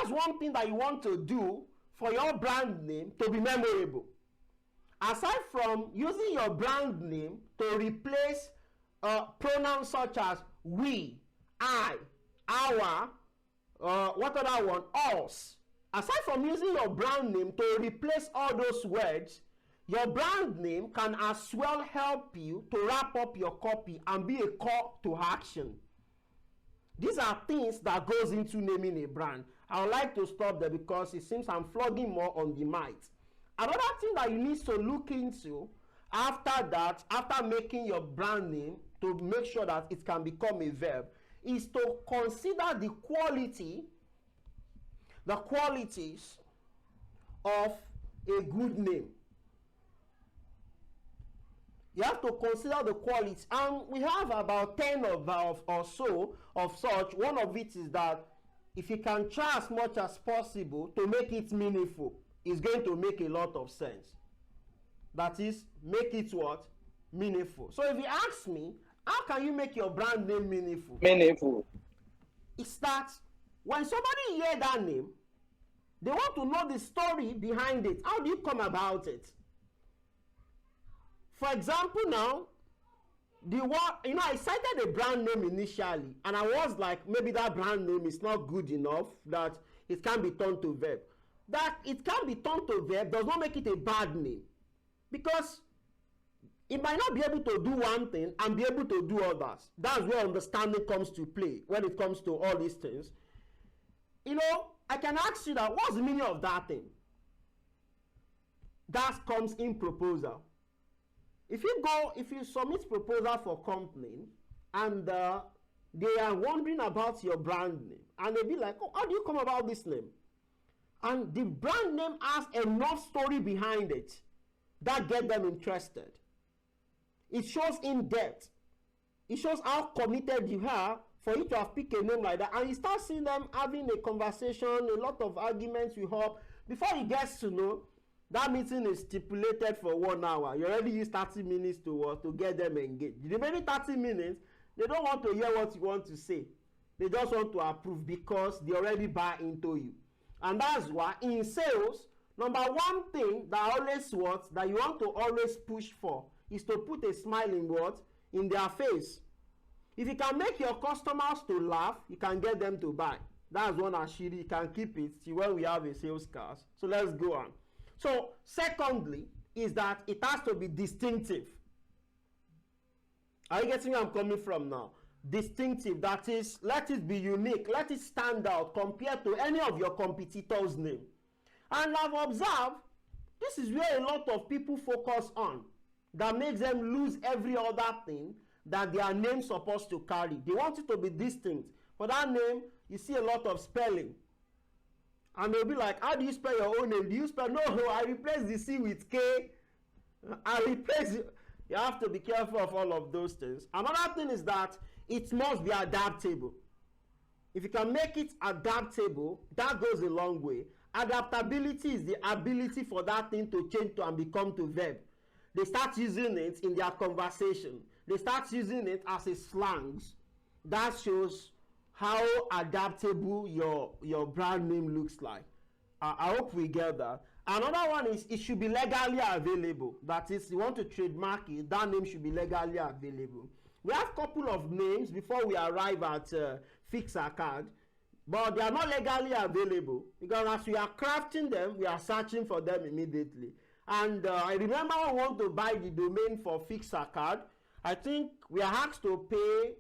one thing that you want to do for your brand name to be memorable. Aside from using your brand name to replace pronouns such as we, I, our, what other one? Us. Aside from using your brand name to replace all those words, your brand name can as well help you to wrap up your copy and be a call to action. These are things that goes into naming a brand. I would like to stop there because it seems I'm flogging more on the mic. Another thing that you need to look into after that, after making your brand name to make sure that it can become a verb, is to consider the qualities of a good name. You have to consider the qualities, and we have about 10 or so of such. One of it is that if you can try as much as possible to make it meaningful, it's going to make a lot of sense. That is, make it what? Meaningful. So if you ask me, how can you make your brand name meaningful? Meaningful. It's that when somebody hear that name, they want to know the story behind it. How do you come about it? For example, now, I cited a brand name initially, and I was like, maybe that brand name is not good enough that it can be turned to verb. That it can be turned to verb does not make it a bad name, because it might not be able to do one thing and be able to do others. That's where understanding comes to play when it comes to all these things. You know, I can ask you that, what's the meaning of that thing? That comes in proposal. If you submit proposal for company and they are wondering about your brand name, and they be like, oh, how do you come about this name? And the brand name has enough story behind it that get them interested. It shows in depth. It shows how committed you are for you to have picked a name like that. And you start seeing them having a conversation, a lot of arguments with her. Before he gets to know, that meeting is stipulated for 1 hour. You already use 30 minutes to get them engaged. The remaining 30 minutes, they don't want to hear what you want to say. They just want to approve because they already buy into you. And that's why in sales, number one thing that you want to always push for is to put a smile in their face. If you can make your customers to laugh, you can get them to buy. That's one ashiri. You can keep it till when we have a sales class. So let's go on. So secondly is that it has to be distinctive. Are you getting where I'm coming from now? Distinctive, that is, let it be unique, let it stand out compared to any of your competitors' name. And I've observed this is where a lot of people focus on, that makes them lose every other thing that their name is supposed to carry. They want it to be distinct. For that name, you see a lot of spelling. And they'll be like, how do you spell your own name? Do you spell? No, I replace the C with K. I replace it. You have to be careful of all of those things. Another thing is that it must be adaptable. If you can make it adaptable, that goes a long way. Adaptability is the ability for that thing to change to and become to verb. They start using it in their conversation. They start using it as a slangs. That shows how adaptable your brand name looks like. I hope we get that. Another one is it should be legally available. That is, you want to trademark it, that name should be legally available. We have a couple of names before we arrive at Fix a Card. but they are not legally available, because as we are crafting them, we are searching for them immediately. And I remember I want to buy the domain for Fixer card. I think we are asked to pay,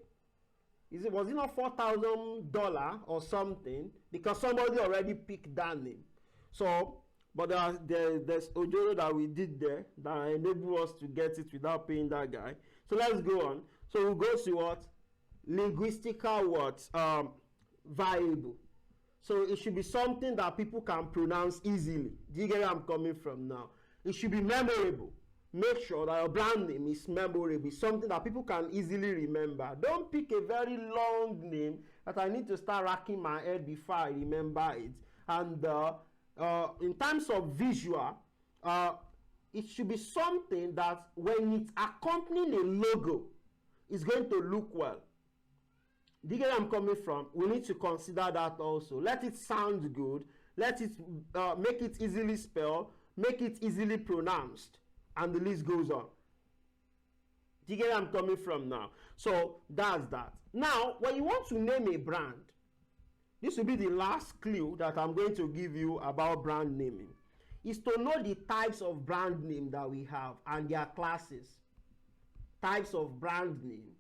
was it not $4,000 or something, because somebody already picked that name. So but there's Ojoro that we did there that enabled us to get it without paying that guy. So let's go on. So we'll go to what? Linguistical words, variable. So it should be something that people can pronounce easily. Do you get where I'm coming from now? It should be memorable. Make sure that your brand name is memorable, something that people can easily remember. Don't pick a very long name that I need to start racking my head before I remember it. And in terms of visual, it should be something that when it's accompanying a logo, it's going to look well. Do you get where I'm coming from? We need to consider that also. Let it sound good. Let it make it easily spelled, make it easily pronounced, and the list goes on. Do you get where I'm coming from now? So that's that. Now, when you want to name a brand, this will be the last clue that I'm going to give you about brand naming, is to know the types of brand name that we have and their classes. Types of brand name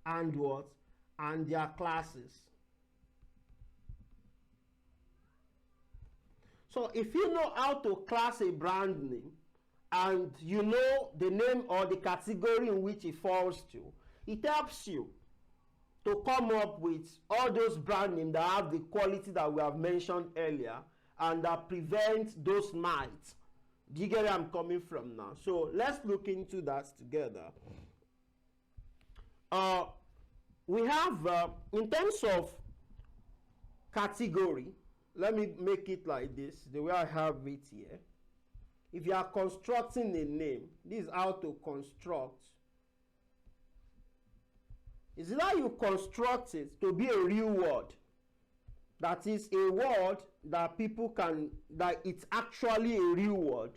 and what? And their classes. So if you know how to class a brand name and you know the name or the category in which it falls to, it helps you to come up with all those brand names that have the quality that we have mentioned earlier and that prevent those mites. Do you get where I'm coming from now? So let's look into that together. We have, in terms of category, let me make it like this, the way I have it here. If you are constructing a name, this is how to construct. Is it how you construct it to be a real word? That is a word that people can, that it's actually a real word.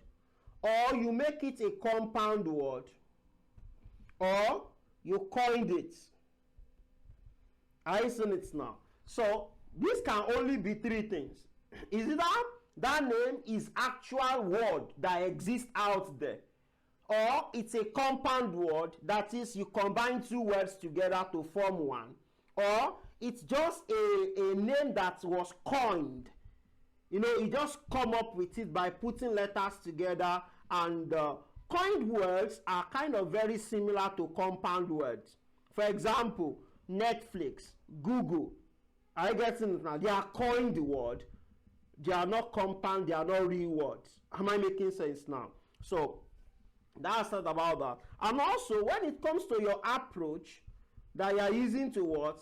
Or you make it a compound word. Or you coined it. I seen it now. So this can only be three things. Is it that name is actual word that exists out there, or it's a compound word, that is you combine two words together to form one, or it's just a name that was coined. You know, you just come up with it by putting letters together, and coined words are kind of very similar to compound words. For example, Netflix, Google, are you getting it now? They are coined word. They are not compound, they are not real words. Am I making sense now? So that's not about that. And also, when it comes to your approach that you are using to what?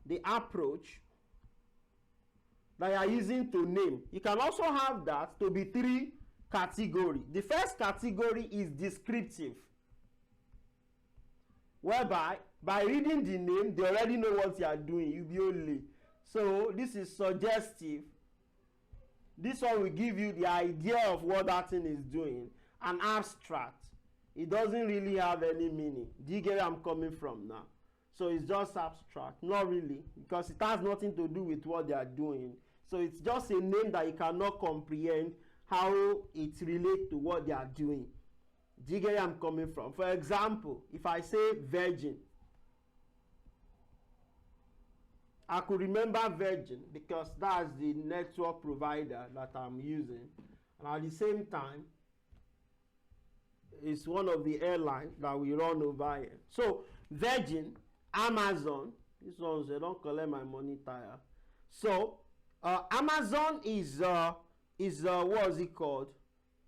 The approach that you are using to name. You can also have that to be three categories. The first category is descriptive, whereby by reading the name, they already know what you are doing. You be only. So this is suggestive. This one will give you the idea of what that thing is doing. An abstract. It doesn't really have any meaning. Do you get where I'm coming from now? So it's just abstract. Not really, because it has nothing to do with what they are doing. So it's just a name that you cannot comprehend how it relates to what they are doing. Do you get where I'm coming from? For example, if I say Virgin, I could remember Virgin because that's the network provider that I'm using, and at the same time it's one of the airlines that we run over here. So Virgin, Amazon, these ones they don't collect my money tire. So Amazon is what is it called?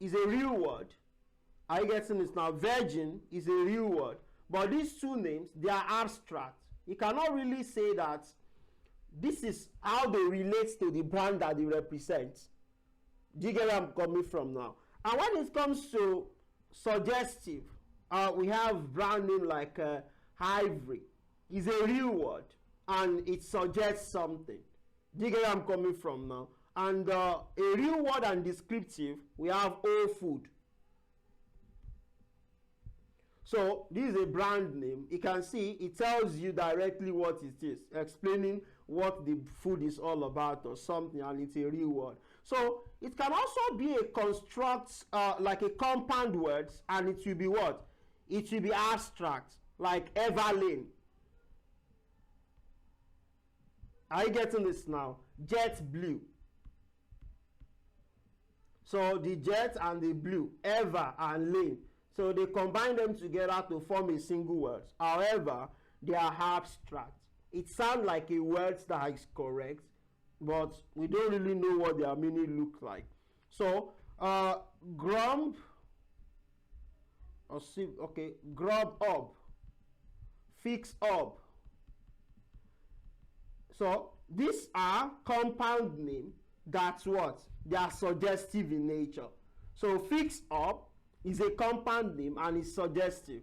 Is a real word. Are you getting this now? Virgin is a real word, but these two names, they are abstract. You cannot really say that this is how they relate to the brand that they represent. Do you get where I'm coming from now? And when it comes to suggestive, we have brand name like Ivory. It's a real word and it suggests something. Do you get where I'm coming from now? And a real word and descriptive, we have Whole Food. So this is a brand name. You can see it tells you directly what it is, explaining what the food is all about or something, and it's a real word. So it can also be a construct, like a compound words, and it will be what? It will be abstract, like Everlane. Are you getting this now? Jet blue. So the jet and the blue, ever and lane. So they combine them together to form a single word. However, they are abstract. It sounds like a word that is correct, but we don't really know what their meaning look like. So grump, or see, okay, grub up, fix up. So these are compound names. That's what? They are suggestive in nature. So fix up is a compound name and it's suggestive.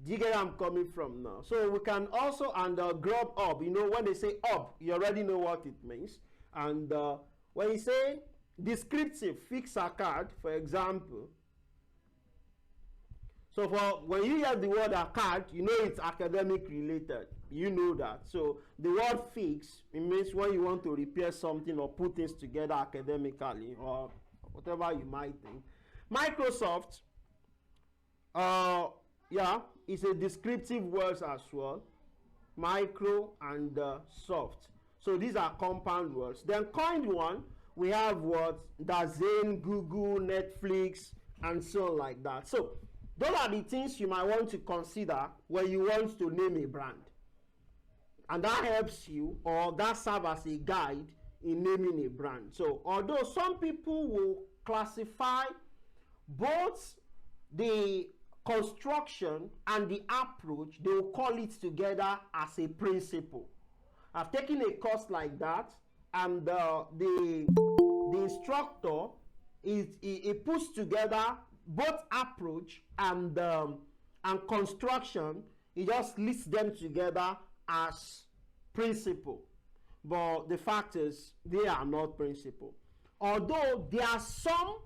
Do you get where I'm coming from now? So we can also, and grub up, you know, when they say up, you already know what it means. And when you say descriptive, fix a card, for example. So for when you hear the word a card, you know it's academic related. You know that. So the word fix, it means when you want to repair something or put things together academically or whatever you might think. Microsoft, yeah, it's a descriptive words as well. Micro and soft. So these are compound words. Then coined one, we have what? Dazen, Google, Netflix, and so on like that. So those are the things you might want to consider when you want to name a brand. And that helps you, or that serves as a guide in naming a brand. So although some people will classify both the construction and the approach, they will call it together as a principle. I've taken a course like that, and the instructor he puts together both approach and construction. He just lists them together as principle, but the fact is they are not principle. Although there are some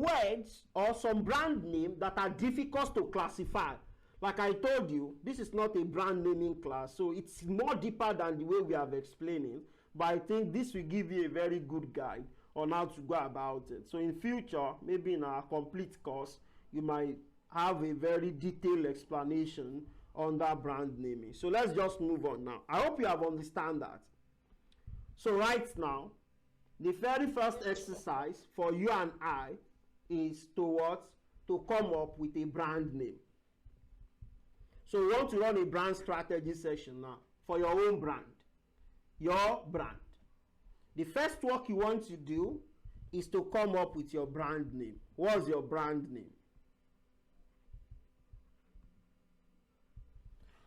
words or some brand name that are difficult to classify. Like I told you, this is not a brand naming class, so it's more deeper than the way we have explained it, but I think this will give you a very good guide on how to go about it. So in future, maybe in our complete course, you might have a very detailed explanation on that brand naming. So let's just move on now. I hope you have understand that. So right now, the very first exercise for you and I is to what? To come up with a brand name. So we want to run a brand strategy session now for your own brand. Your brand. The first work you want to do is to come up with your brand name. What's your brand name?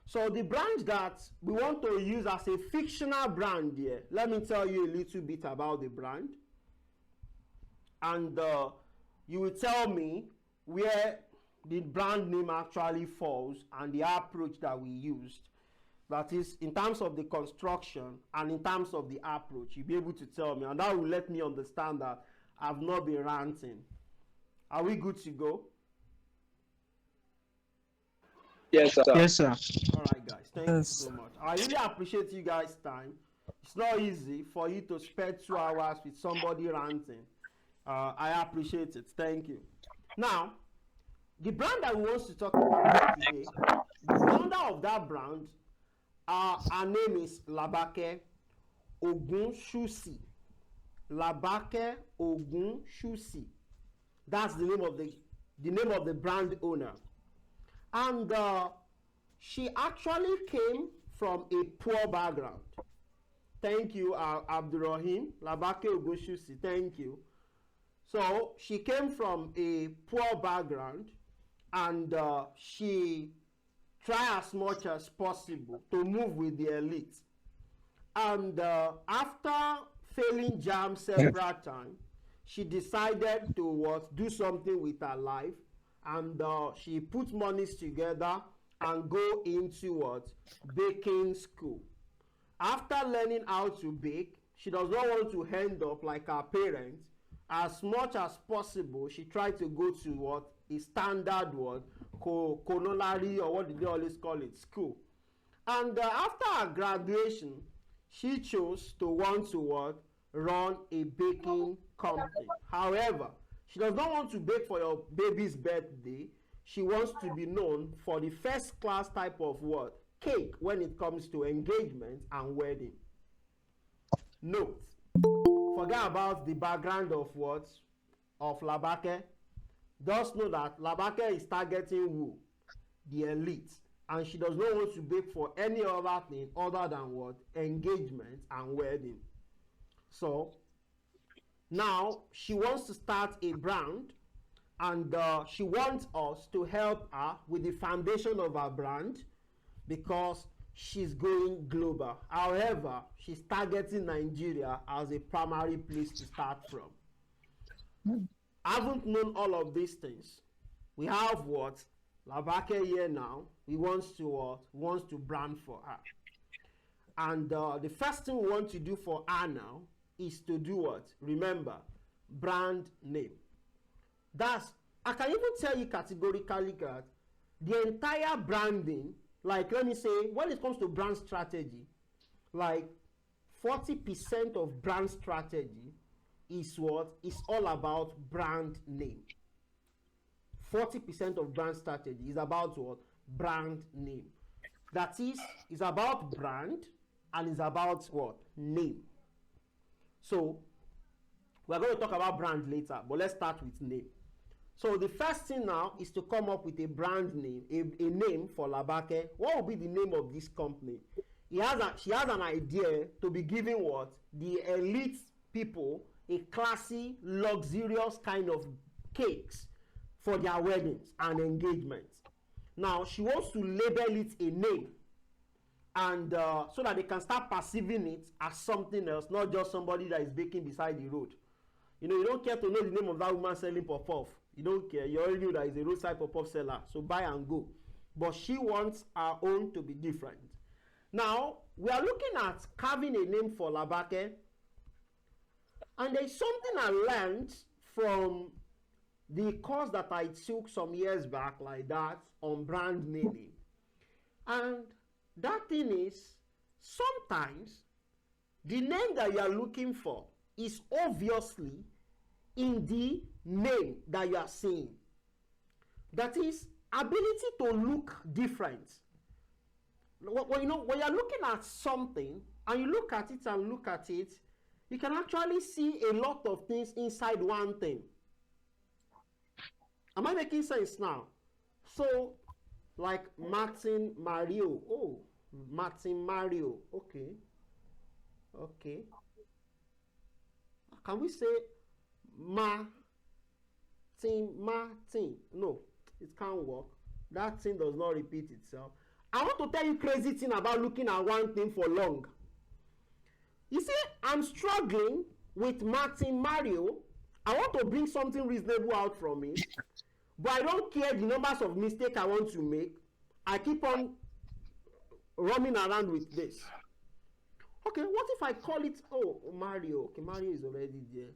So the brand that we want to use as a fictional brand here, let me tell you a little bit about the brand. And you will tell me where the brand name actually falls and the approach that we used. That is, in terms of the construction and in terms of the approach, you'll be able to tell me. And that will let me understand that I've not been ranting. Are we good to go? Yes, sir. Yes, sir. All right, guys. Thank you so much. I really appreciate you guys' time. It's not easy for you to spend 2 hours with somebody ranting. I appreciate it. Thank you. Now, the brand that we want to talk about today, the founder of that brand, her name is Labake Ogunshusi. Labake Ogunshusi. That's the name of the brand owner. And she actually came from a poor background. Thank you, Abdurrahim. Labake Ogunshusi, thank you. So she came from a poor background, and she tried as much as possible to move with the elite. And after failing JAM several times, she decided to do something with her life, and she put monies together and go into baking school. After learning how to bake, she does not want to end up like her parents. As much as possible, she tried to go to a standard word, colonelary, or what did they always call it, school. And after her graduation, she chose to want to what? Run a baking company. However, she does not want to bake for your baby's birthday. She wants to be known for the first class type of what? Cake when it comes to engagement and wedding. Note, forget about the background of what? Of Labake. Just know that Labake is targeting who? The elite. And she does not want to bake for any other thing other than what? Engagement and wedding. So now she wants to start a brand, and she wants us to help her with the foundation of her brand because she's going global. However, she's targeting Nigeria as a primary place to start from. I haven't known all of these things. We have what? Labake here now. He wants to brand for her. And the first thing we want to do for her now is to do what? Remember, brand name. I can even tell you categorically that the entire branding, like let me say, when it comes to brand strategy, like 40% of brand strategy is what? Is all about brand name. 40% of brand strategy is about what? Brand name. That is about brand and is about what? Name. So we're going to talk about brand later, but let's start with name. So the first thing now is to come up with a brand name, a name for Labake. What will be the name of this company? She has an idea to be giving what? The elite people a classy, luxurious kind of cakes for their weddings and engagements. Now, she wants to label it a name, and so that they can start perceiving it as something else, not just somebody that is baking beside the road. You know, you don't care to know the name of that woman selling puff-puff. You don't care. You already know that is a roadside puff-puff seller, so buy and go. But she wants her own to be different. Now, we are looking at carving a name for Labake, and there is something I learned from the course that I took some years back like that on brand naming. And that thing is, sometimes the name that you are looking for is obviously in the name that you are seeing. That is, ability to look different. When you are looking at something and you look at it, you can actually see a lot of things inside one thing. Am I making sense now? So, like Martin Mario. Oh, Martin Mario. Okay. Can we say Martin? No, it can't work. That thing does not repeat itself. I want to tell you crazy thing about looking at one thing for long. You see, I'm struggling with Martin Mario. I want to bring something reasonable out from it, but I don't care the numbers of mistakes I want to make. I keep on roaming around with this. Okay, what if I call it, Mario? Okay, Mario is already there.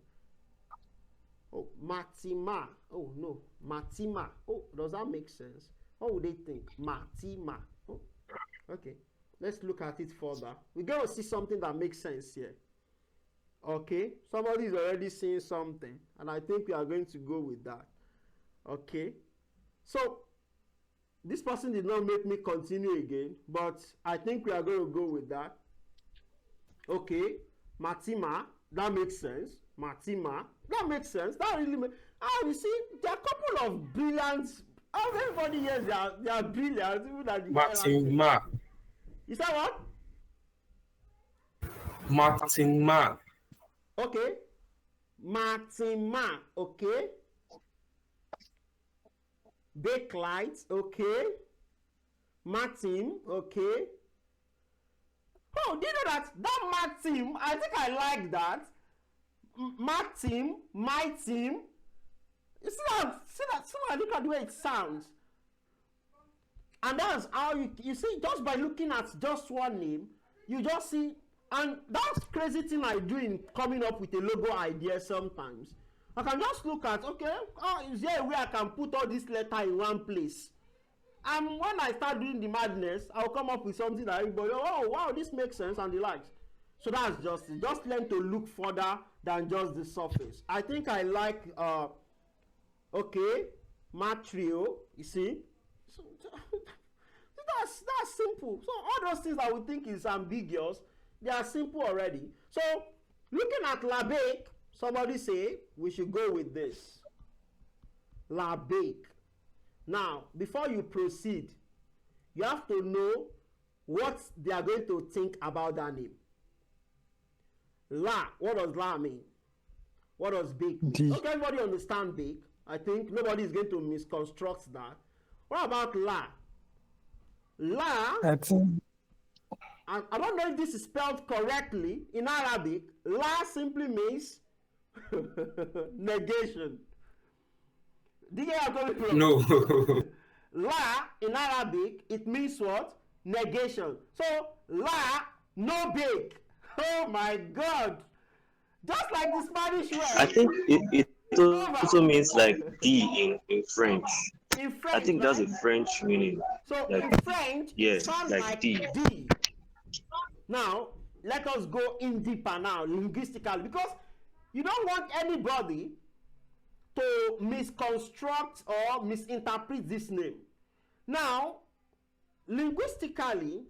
Oh, Matima. Oh, no, Matima. Oh, does that make sense? What would they think? Matima. Oh, okay. Let's look at it further. We're going to see something that makes sense here. Okay, somebody is already saying something, and I think we are going to go with that. Okay, so this person did not make me continue again, but I think we are going to go with that. Okay, Matima, that makes sense. Matima, that makes sense. That really makes. You see, there are a couple of brilliant. Everybody here, they are brilliant. Even at the Matima. Is that what? Matima. Okay. Matima. Okay. Bakelite. Okay. Martin. Okay. Oh, do you know that Martin? I think I like that. Martin, my team. You see that? Look at the way it sounds. And that's how you see, just by looking at just one name, you just see, and that's crazy thing I do in coming up with a logo idea sometimes. I can just look at, okay, is there a way I can put all this letter in one place? And when I start doing the madness, I'll come up with something that everybody, oh wow, this makes sense and the likes. So that's just it. Just learn to look further than just the surface. I think I like okay, matrio, you see. So that's simple. So all those things that we think is ambiguous, they are simple already. So looking at labake, somebody say we should go with this. Labake. Now, before you proceed, you have to know what they are going to think about that name. La, what does la mean? What does bake mean? Okay, everybody understand bake. I think nobody is going to misconstruct that. What about la? La, I don't know if this is spelled correctly in Arabic. La simply means negation. Do you hear what I'm coming from? No. La in Arabic, it means what? Negation. So la, no bake. Oh my God. Just like the Spanish word. I think it also means like D in French. In French, I think right? that's a French meaning. So like, in French, yeah, it sounds like D. D. Now, let us go in deeper now, linguistically, because you don't want anybody to misconstruct or misinterpret this name. Now, linguistically,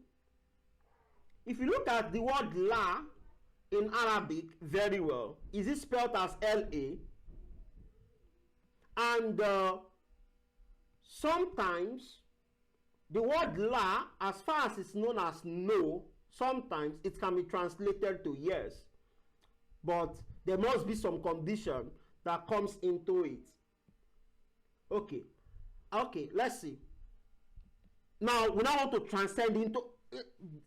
if you look at the word la in Arabic very well, is it spelled as L-A? And sometimes the word la, as far as it's known as no, sometimes it can be translated to yes. But there must be some condition that comes into it. Okay, let's see. Now we now want to transcend into,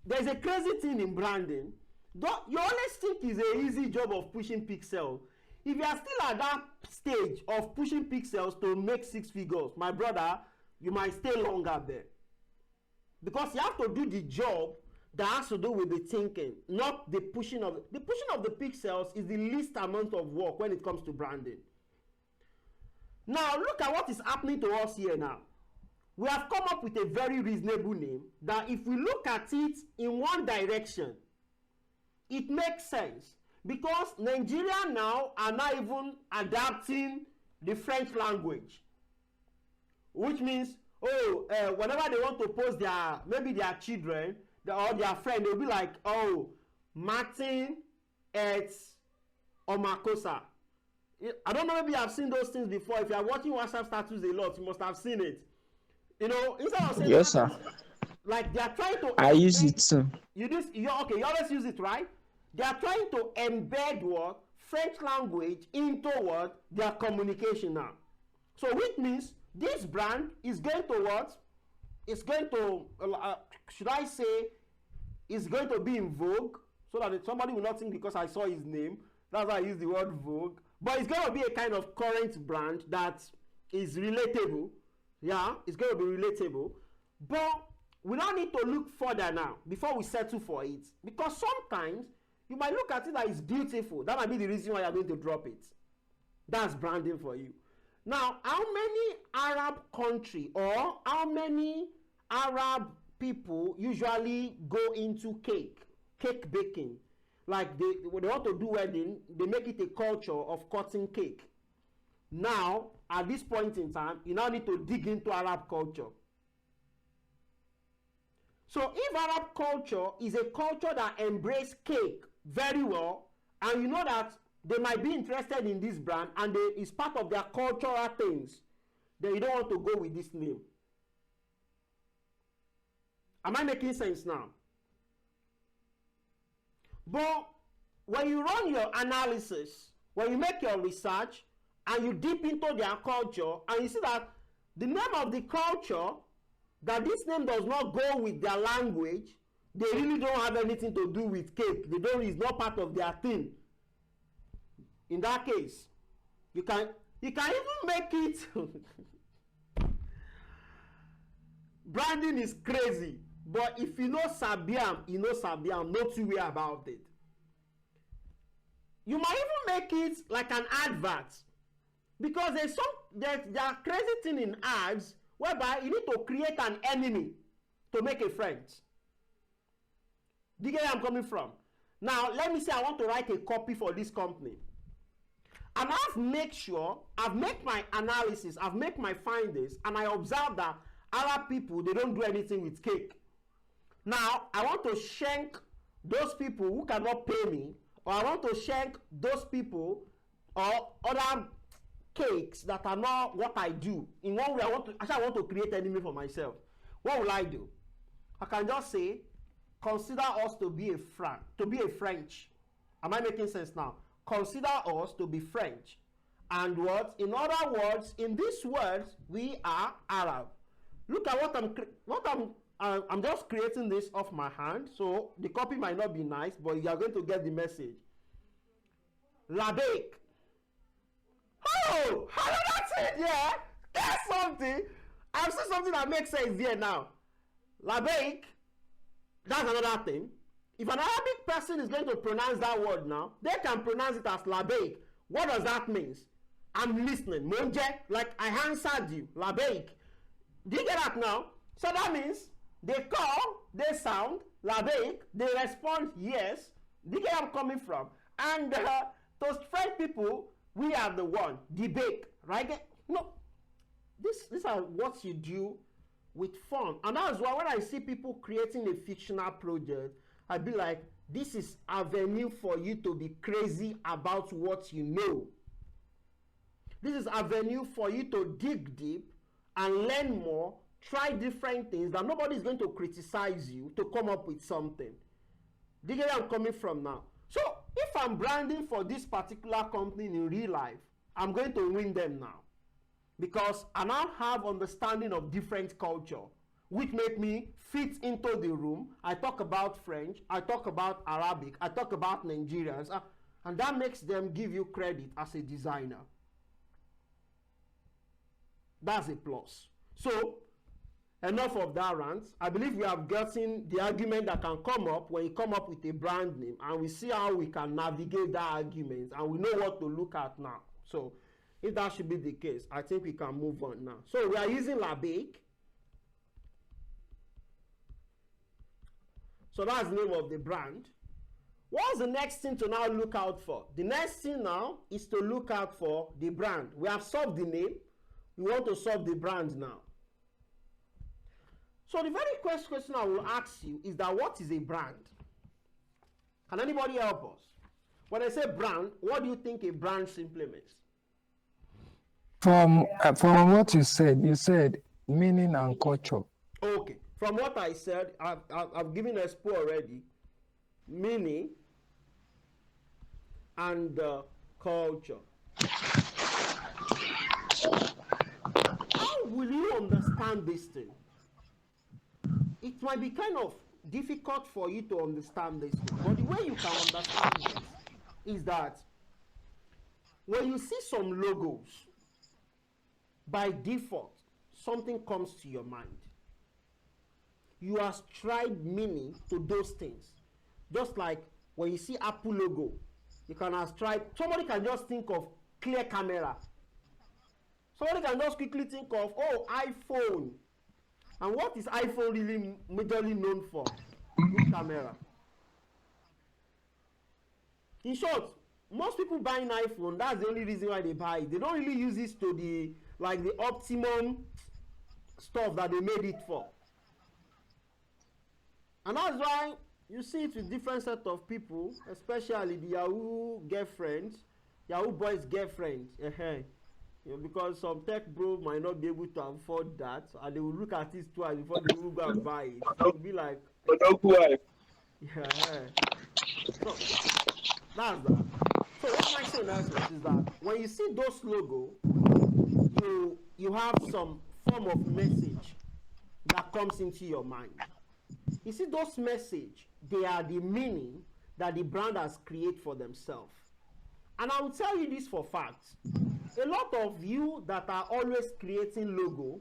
there's a crazy thing in branding. You always think it's an easy job of pushing pixels. If you are still at that stage of pushing pixels to make 6 figures, my brother, you might stay longer there, because you have to do the job that has to do with the thinking, not the pushing of the pixels is the least amount of work when it comes to branding. Now look at what is happening to us here now. We have come up with a very reasonable name that if we look at it in one direction, it makes sense, because Nigeria now are not even adapting the French language, which means whenever they want to post their children or their friend, they'll be like, oh, Martin et Omakosa. I don't know, maybe I've seen those things before. If you are watching WhatsApp status a lot, you must have seen it. You know, instead of saying yes, sir. Like they are trying to. I use it too. You always use it, right? They are trying to embed what French language into what their communication now. So which means this brand is going to what? It's going to should I say? It's going to be in vogue, so that somebody will not think because I saw his name. That's why I use the word vogue. But it's going to be a kind of current brand that is relatable. Yeah, it's going to be relatable. But we don't need to look further now before we settle for it. Because sometimes you might look at it that it's beautiful. That might be the reason why you're going to drop it. That's branding for you. Now, how many Arab country or how many Arab people usually go into cake baking? Like they want to do wedding, they make it a culture of cutting cake. Now, at this point in time, you now need to dig into Arab culture. So if Arab culture is a culture that embraces cake very well, and you know that they might be interested in this brand and it's part of their cultural things, then you don't want to go with this name. Am I making sense now? But when you run your analysis, when you make your research and you deep into their culture and you see that the name of the culture, that this name does not go with their language, they really don't have anything to do with cake. It's not part of their thing. In that case, you can even make it. Branding is crazy, but if you know Sabiam, you know Sabiam, no two way about it. You might even make it like an advert. Because there are crazy thing in ads whereby you need to create an enemy to make a friend. Do you get where I'm coming from? Now, let me say I want to write a copy for this company. And I've made sure, I've made my analysis, I've made my findings, and I observe that Arab people, they don't do anything with cake. Now, I want to shank those people who cannot pay me, or I want to shank those people or other cakes that are not what I do. In one way, I want to create enemy for myself. What will I do? I can just say, consider us to be a French. Am I making sense now? Consider us to be French. And what? In other words, in these words, we are Arab. Look at I'm just creating this off my hand, so the copy might not be nice, but you are going to get the message. Labek. Oh, that's it, yeah. That's something. I've seen something that makes sense there now. Labek. That's another thing. If an Arabic person is going to pronounce that word now, they can pronounce it as Labeik. What does that mean? I'm listening. Monje, like I answered you. Labeik. Do you get that now? So that means they call, they sound, Labeik, they respond yes. Do you get where I'm coming from? And those French people, we are the one. Debate, right? No. These are what you do with fun. And that's why when I see people creating a fictional project, I'd be like, this is avenue for you to be crazy about what you know. This is avenue for you to dig deep and learn more, try different things that nobody is going to criticize you to come up with something. Do you get where I'm coming from now? So if I'm branding for this particular company in real life, I'm going to win them now. Because I now have understanding of different culture, which make me fit into the room. I talk about French, I talk about Arabic, I talk about Nigerians, and that makes them give you credit as a designer. That's a plus. So, enough of that rant. I believe we have gotten the argument that can come up when you come up with a brand name, and we see how we can navigate that argument, and we know what to look at now. So, if that should be the case, I think we can move on now. So we are using Labeik. So that's the name of the brand. What's the next thing to now look out for? The next thing now is to look out for the brand. We have solved the name. We want to solve the brand now. So the very first question I will ask you is that what is a brand? Can anybody help us? When I say brand, what do you think a brand simply means? From what you said meaning and culture. Okay, from what I said, I've given a expo already. Meaning and culture. How will you understand this thing? It might be kind of difficult for you to understand this thing, but the way you can understand this is that when you see some logos, by default, something comes to your mind. You ascribe meaning to those things. Just like when you see Apple logo, you can ascribe, somebody can just think of clear camera. Somebody can just quickly think of, oh, iPhone. And what is iPhone really majorly known for? Good camera. In short, most people buying iPhone, that's the only reason why they buy it. They don't really use this to the optimum stuff that they made it for. And that's why you see it with different set of people, especially the Yahoo girlfriends, Yahoo boys' girlfriends. You know, because some tech bro might not be able to afford that, and they will look at it twice before they will go and buy it. They'll be like, yeah. So that's that. So what makes you nervous is that when you see those logo, you have some form of message that comes into your mind. You see those message, they are the meaning that the brand has created for themselves. And I will tell you this for facts. A lot of you that are always creating logo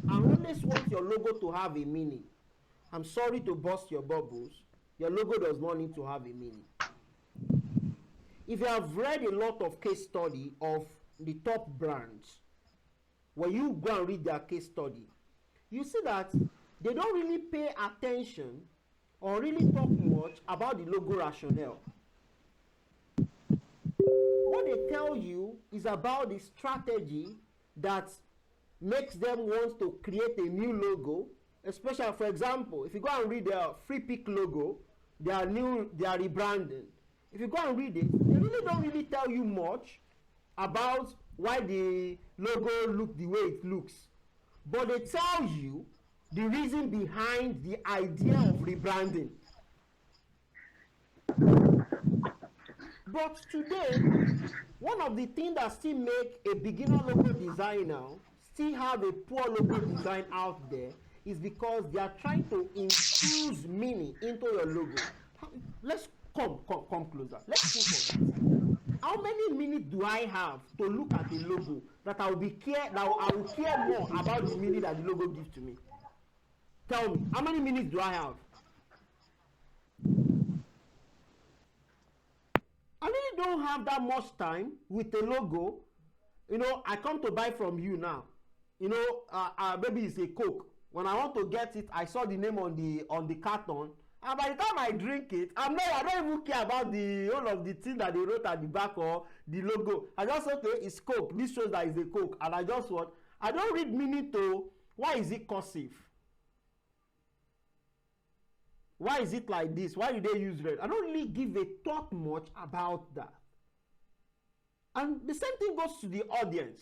and always want your logo to have a meaning. I'm sorry to burst your bubbles. Your logo does not need to have a meaning. If you have read a lot of case study of the top brands, when you go and read their case study, you see that they don't really pay attention or really talk much about the logo rationale. What they tell you is about the strategy that makes them want to create a new logo, especially, for example, if you go and read their free pick logo, they are rebranding. If you go and read it, they really don't really tell you much about why the logo look the way it looks, but they tell you the reason behind the idea of rebranding. But today, one of the things that still make a beginner logo designer still have a poor logo design out there is because they are trying to infuse meaning into your logo. Let's come closer. Let's think of that. How many minutes do I have to look at the logo that I will care more about the meaning that the logo gives to me? Tell me, how many minutes do I have? I really don't have that much time with a logo. You know, I come to buy from you now. You know, maybe it's a Coke. When I want to get it, I saw the name on the carton, and by the time I drink it, I don't even care about the all of the thing that they wrote at the back or the logo. I just, okay, it's Coke. This shows that it's a Coke, and I just what? I don't read meaning to why is it cursive? Why is it like this? Why do they use red? I don't really give a thought much about that. And the same thing goes to the audience.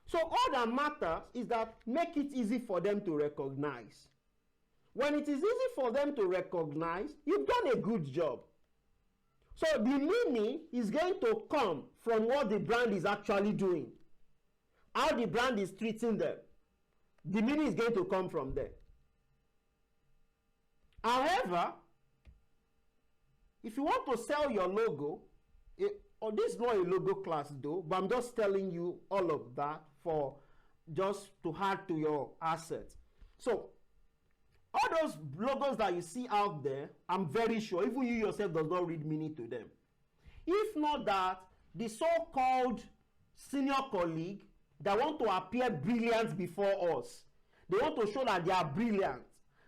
So all that matters is that make it easy for them to recognize. When it is easy for them to recognize, you've done a good job. So the meaning is going to come from what the brand is actually doing. How the brand is treating them. The meaning is going to come from there. However, if you want to sell your logo, this is not a logo class though, but I'm just telling you all of that for just to add to your assets. So, all those logos that you see out there, I'm very sure, even you yourself does not read meaning to them. If not that, the so-called senior colleague that want to appear brilliant before us, they want to show that they are brilliant.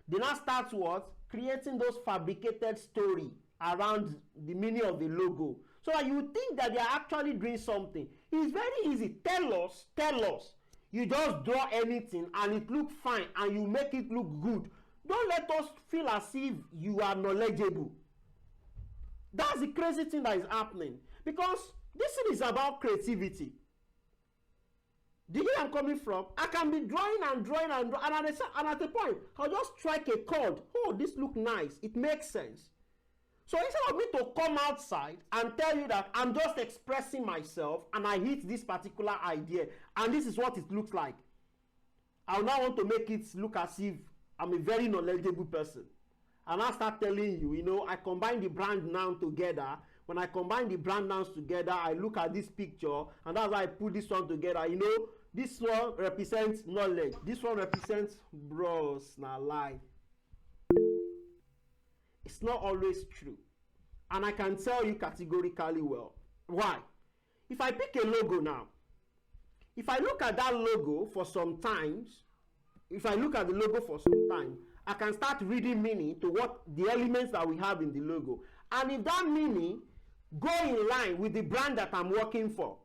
They now start what? Creating those fabricated story around the meaning of the logo. So that you think that they are actually doing something. It's very easy. Tell us. You just draw anything and it looks fine and you make it look good. Don't let us feel as if you are knowledgeable. That's the crazy thing that is happening. Because this thing is about creativity. Do you know where I'm coming from? I can be drawing and at a point, I'll just strike a chord. Oh, this looks nice. It makes sense. So instead of me to come outside and tell you that I'm just expressing myself and I hit this particular idea and this is what it looks like, I'll now want to make it look as if I'm a very knowledgeable person. And I'll start telling you, you know, I combine the brand nouns together. When I combine the brand nouns together, I look at this picture and that's why I put this one together. You know, this one represents knowledge. This one represents bros, na lie. It's not always true. And I can tell you categorically well. Why? If I pick a logo now, if I look at that logo for some times, I can start reading meaning to what the elements that we have in the logo. And if that meaning go in line with the brand that I'm working for,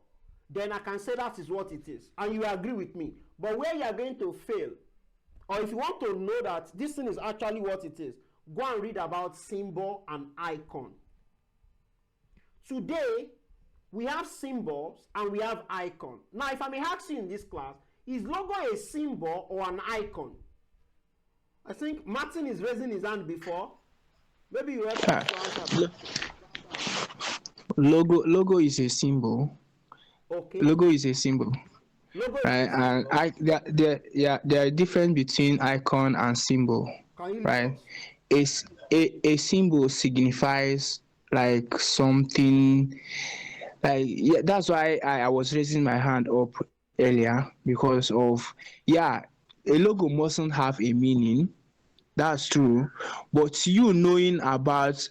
then I can say that is what it is. And you agree with me. But where you are going to fail, or if you want to know that this thing is actually what it is, go and read about symbol and icon. Today, we have symbols and we have icon. Now, if I may ask you in this class, is logo a symbol or an icon? I think Martin is raising his hand before. Maybe you have to answer. Logo is a symbol. Okay. Logo is a symbol. And there are difference between icon and symbol. Right? A symbol signifies like something, like, yeah, that's why I was raising my hand up earlier, because of, yeah, a logo mustn't have a meaning. That's true. But you knowing about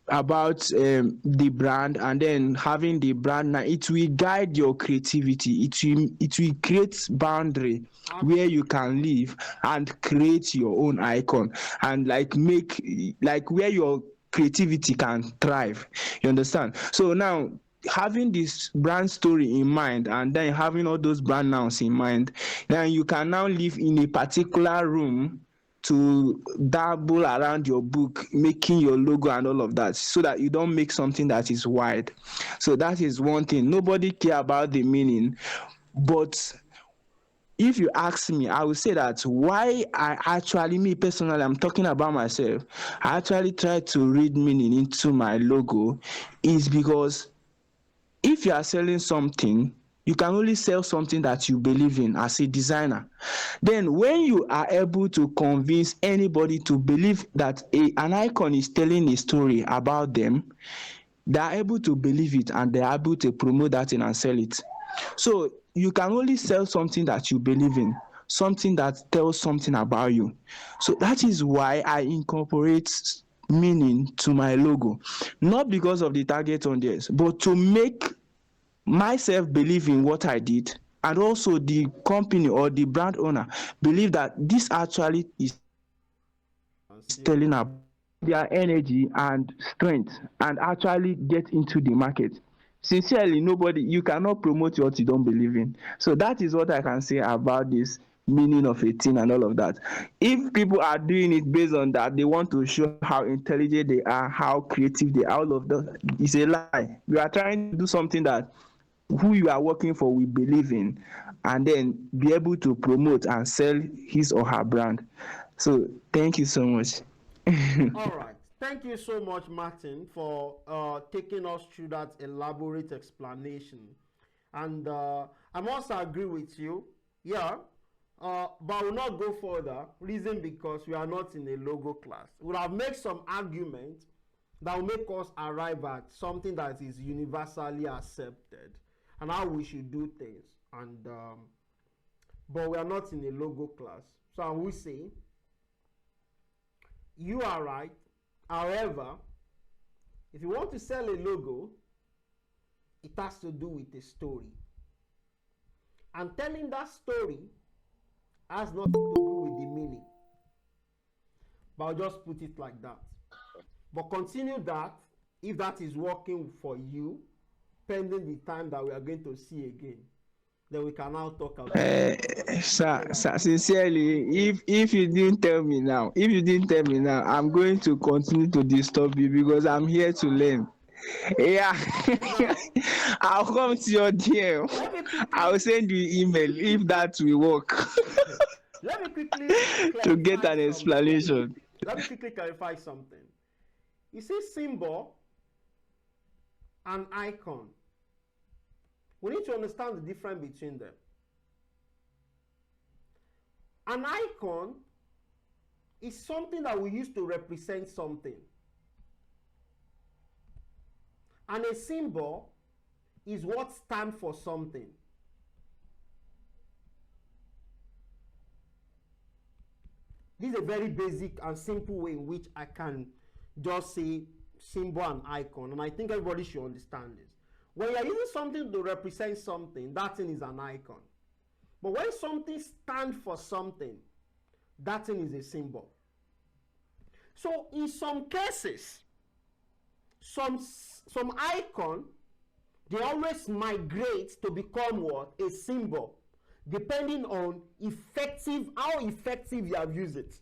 the brand, and then having the brand now, it will guide your creativity. It will create boundary where you can live and create your own icon, and like make like where your creativity can thrive. You understand? So now, having this brand story in mind, and then having all those brand nouns in mind, then you can now live in a particular room to dabble around your book, making your logo and all of that, so that you don't make something that is wide. So that is one thing. Nobody care about the meaning, but if you ask me, I will say that why I actually, me personally, I'm talking about myself, I actually try to read meaning into my logo, is because if you are selling something, you can only sell something that you believe in as a designer. Then when you are able to convince anybody to believe that an icon is telling a story about them, they are able to believe it, and they are able to promote that thing and sell it. So you can only sell something that you believe in, something that tells something about you. So that is why I incorporate meaning to my logo, not because of the target audience, but to make myself believe in what I did, and also the company or the brand owner believe that this actually is telling about their energy and strength, and actually get into the market. Sincerely, nobody, you cannot promote what you don't believe in. So that is what I can say about this meaning of a thing and all of that. If people are doing it based on that, they want to show how intelligent they are, how creative they are, all of that is a lie. We are trying to do something that who you are working for will believe in, and then be able to promote and sell his or her brand. So thank you so much. All right. Thank you so much, Martin, for taking us through that elaborate explanation. And I must agree with you. Yeah. But I will not go further. Reason because we are not in a logo class. We'll have made some argument that will make us arrive at something that is universally accepted and how we should do things. And but we are not in a logo class. So I will say you are right. However, if you want to sell a logo, it has to do with a story. And telling that story has nothing to do with the meaning. But I'll just put it like that. But continue that if that is working for you, pending the time that we are going to see again. Then we can now talk about Sir, sincerely, if you didn't tell me now, I'm going to continue to disturb you because I'm here to learn. Yeah. now. I'll come to your DM. Let me I'll quickly send you email if that will work. let me quickly To get clarify an something. explanation. Let me quickly clarify something. You see, symbol and icon. We need to understand the difference between them. An icon is something that we use to represent something. And a symbol is what stands for something. This is a very basic and simple way in which I can just say symbol and icon, and I think everybody should understand this. When you are using something to represent something, that thing is an icon. But when something stands for something, that thing is a symbol. So in some cases, some icon, they always migrate to become what? A symbol, depending on how effective you have used it.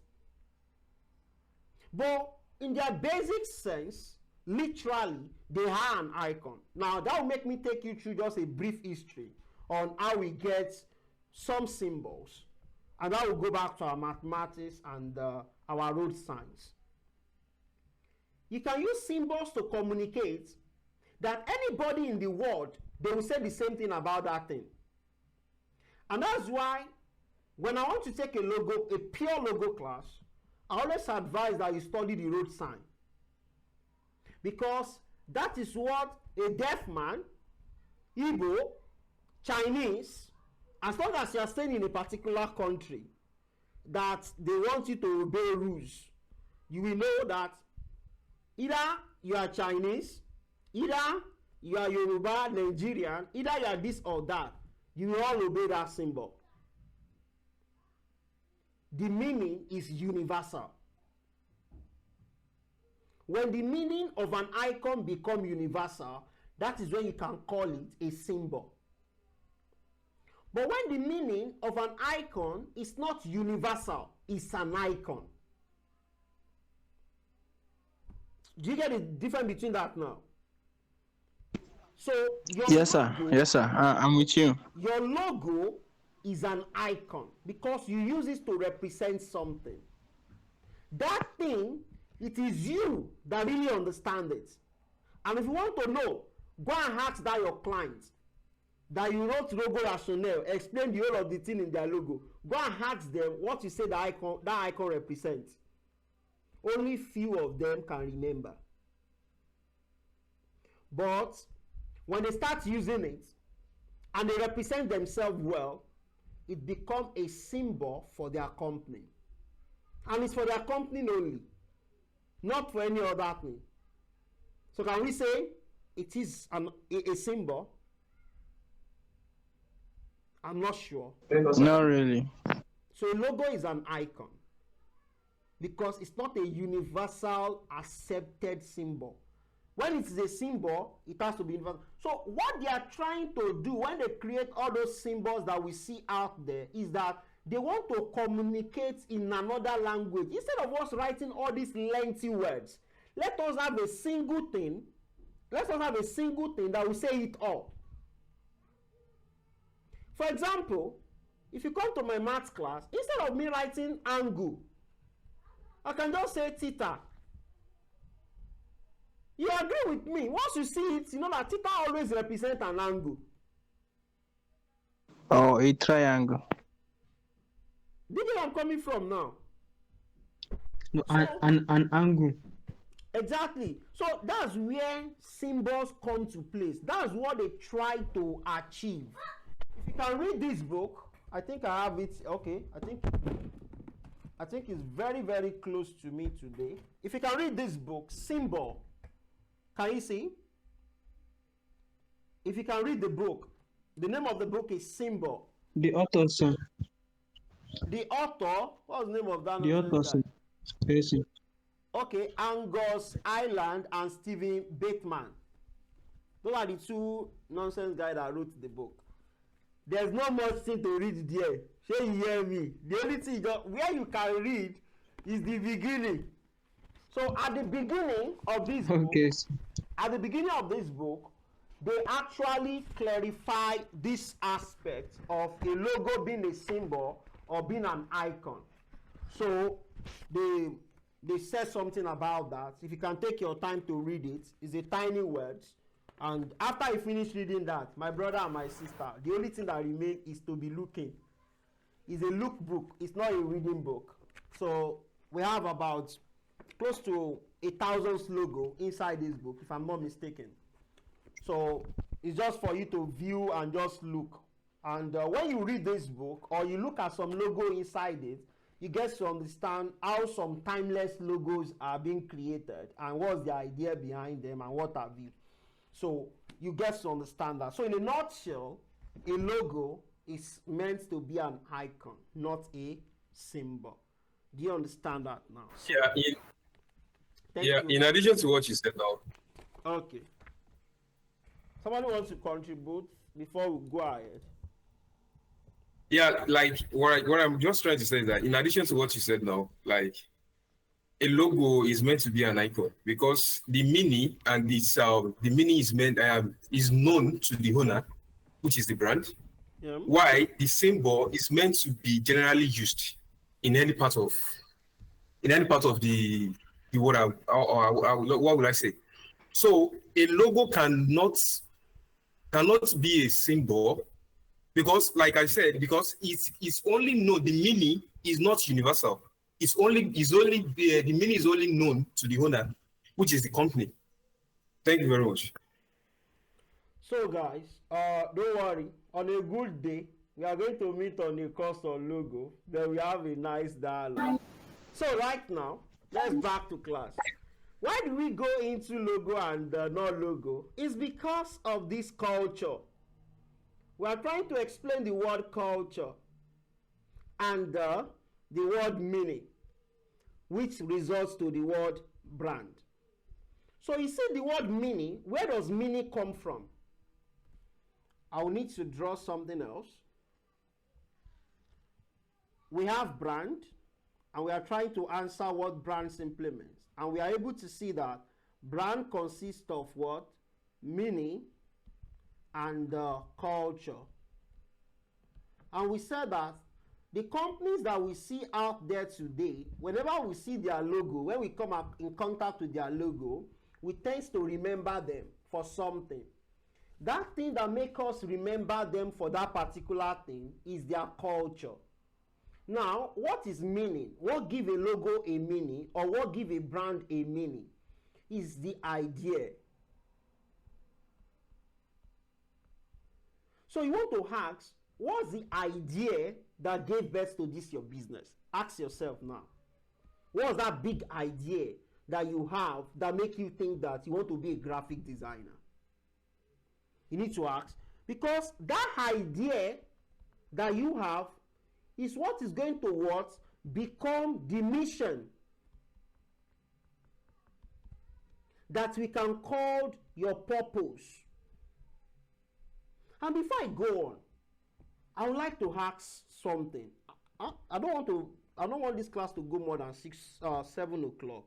But in their basic sense, literally, they are an icon. Now, that will make me take you through just a brief history on how we get some symbols. And that will go back to our mathematics and our road signs. You can use symbols to communicate that anybody in the world, they will say the same thing about that thing. And that's why when I want to take a logo, a pure logo class, I always advise that you study the road sign. Because that is what a deaf man, Igbo, Chinese, as long as you are staying in a particular country that they want you to obey rules, you will know that either you are Chinese, either you are Yoruba, Nigerian, either you are this or that, you will all obey that symbol. The meaning is universal. When the meaning of an icon become universal, that is when you can call it a symbol. But when the meaning of an icon is not universal, it's an icon. Do you get the difference between that now? So your Yes, logo, sir. Yes, sir. I'm with you. Your logo is an icon because you use it to represent something. That thing, it is you that really understand it. And if you want to know, go and ask that your client that you wrote logo rationale, explain the whole of the thing in their logo. Go and ask them what you say that icon represents. Only few of them can remember. But when they start using it and they represent themselves well, it becomes a symbol for their company. And it's for their company only, not for any other thing. So can we say it is a symbol? I'm not sure. Not really. So a logo is an icon because it's not a universal accepted symbol. When it is a symbol, it has to be universal. So what they are trying to do when they create all those symbols that we see out there is that they want to communicate in another language. Instead of us writing all these lengthy words, let us have a single thing. Let us have a single thing that will say it all. For example, if you come to my maths class, instead of me writing angle, I can just say theta. You agree with me? Once you see it, you know that theta always represents an angle. Oh, a triangle. Do you know where I'm coming from now? No, an angle. Exactly. So that's where symbols come to place. That's what they try to achieve. If you can read this book, I think I have it. Okay, I think it's very, very close to me today. If you can read this book, Symbol, can you see? If you can read the book, the name of the book is Symbol. The author, sir. The author, what's the name of that? The author, sir. Person. Okay, Angus Island and Stephen Bateman. Those are the two nonsense guys that wrote the book. There's not much thing to read there. Shey you hear me? The only thing where you can read is the beginning. So at the beginning of this book, Okay. at the beginning of this book, they actually clarify this aspect of a logo being a symbol or being an icon. So they said something about that. If you can take your time to read it, it's a tiny words. And after you finish reading that, my brother and my sister, the only thing that remains is to be looking. It's a look book. It's not a reading book. So we have about close to 1,000 logo inside this book, if I'm not mistaken. So it's just for you to view and just look. And when you read this book or you look at some logo inside it, you get to understand how some timeless logos are being created and what's the idea behind them and what have you. So you get to understand that. So in a nutshell, a logo is meant to be an icon, not a symbol. Do you understand that now? Yeah, in addition to what you said now. Okay. Somebody wants to contribute before we go ahead? Yeah, like what I'm just trying to say is that in addition to what you said now, like a logo is meant to be an icon because the meaning and this the meaning is meant is known to the owner, which is the brand. Yeah. Why the symbol is meant to be generally used in any part of the world. What would I say? So a logo cannot be a symbol because, like I said, because it's only known. The meaning is not universal. The meaning is only known to the owner, which is the company. Thank you very much. So guys, don't worry. On a good day, we are going to meet on a course on logo. Then we have a nice dialogue. So right now, let's back to class. Why do we go into logo and not logo? It's because of this culture. We are trying to explain the word culture and the word meaning, which results to the word brand. So you see the word meaning, where does meaning come from? I'll need to draw something else. We have brand, and we are trying to answer what brand simply means. And we are able to see that brand consists of what? Meaning and culture. And we said that the companies that we see out there today, whenever we see their logo, when we come up in contact with their logo, we tend to remember them for something. That thing that makes us remember them for that particular thing is their culture. Now, what is meaning? What give a logo a meaning, or what give a brand a meaning? Is the idea. So you want to ask, what's the idea that gave birth to this your business? Ask yourself now. What's that big idea that you have that make you think that you want to be a graphic designer? You need to ask, because that idea that you have is what is going to what? Become the mission that we can call your purpose. And before I go on, I would like to ask something. I don't want this class to go more than 7 o'clock.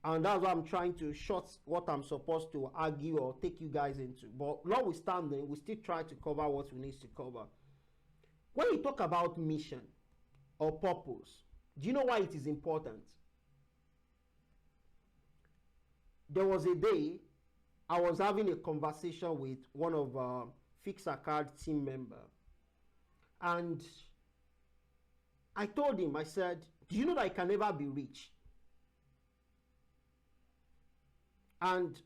And that's why I'm trying to short what I'm supposed to argue or take you guys into. But notwithstanding, we still try to cover what we need to cover. When you talk about mission or purpose, do you know why it is important? There was a day I was having a conversation with one of Fixacard team member, and I told him, I said, do you know that I can never be rich? And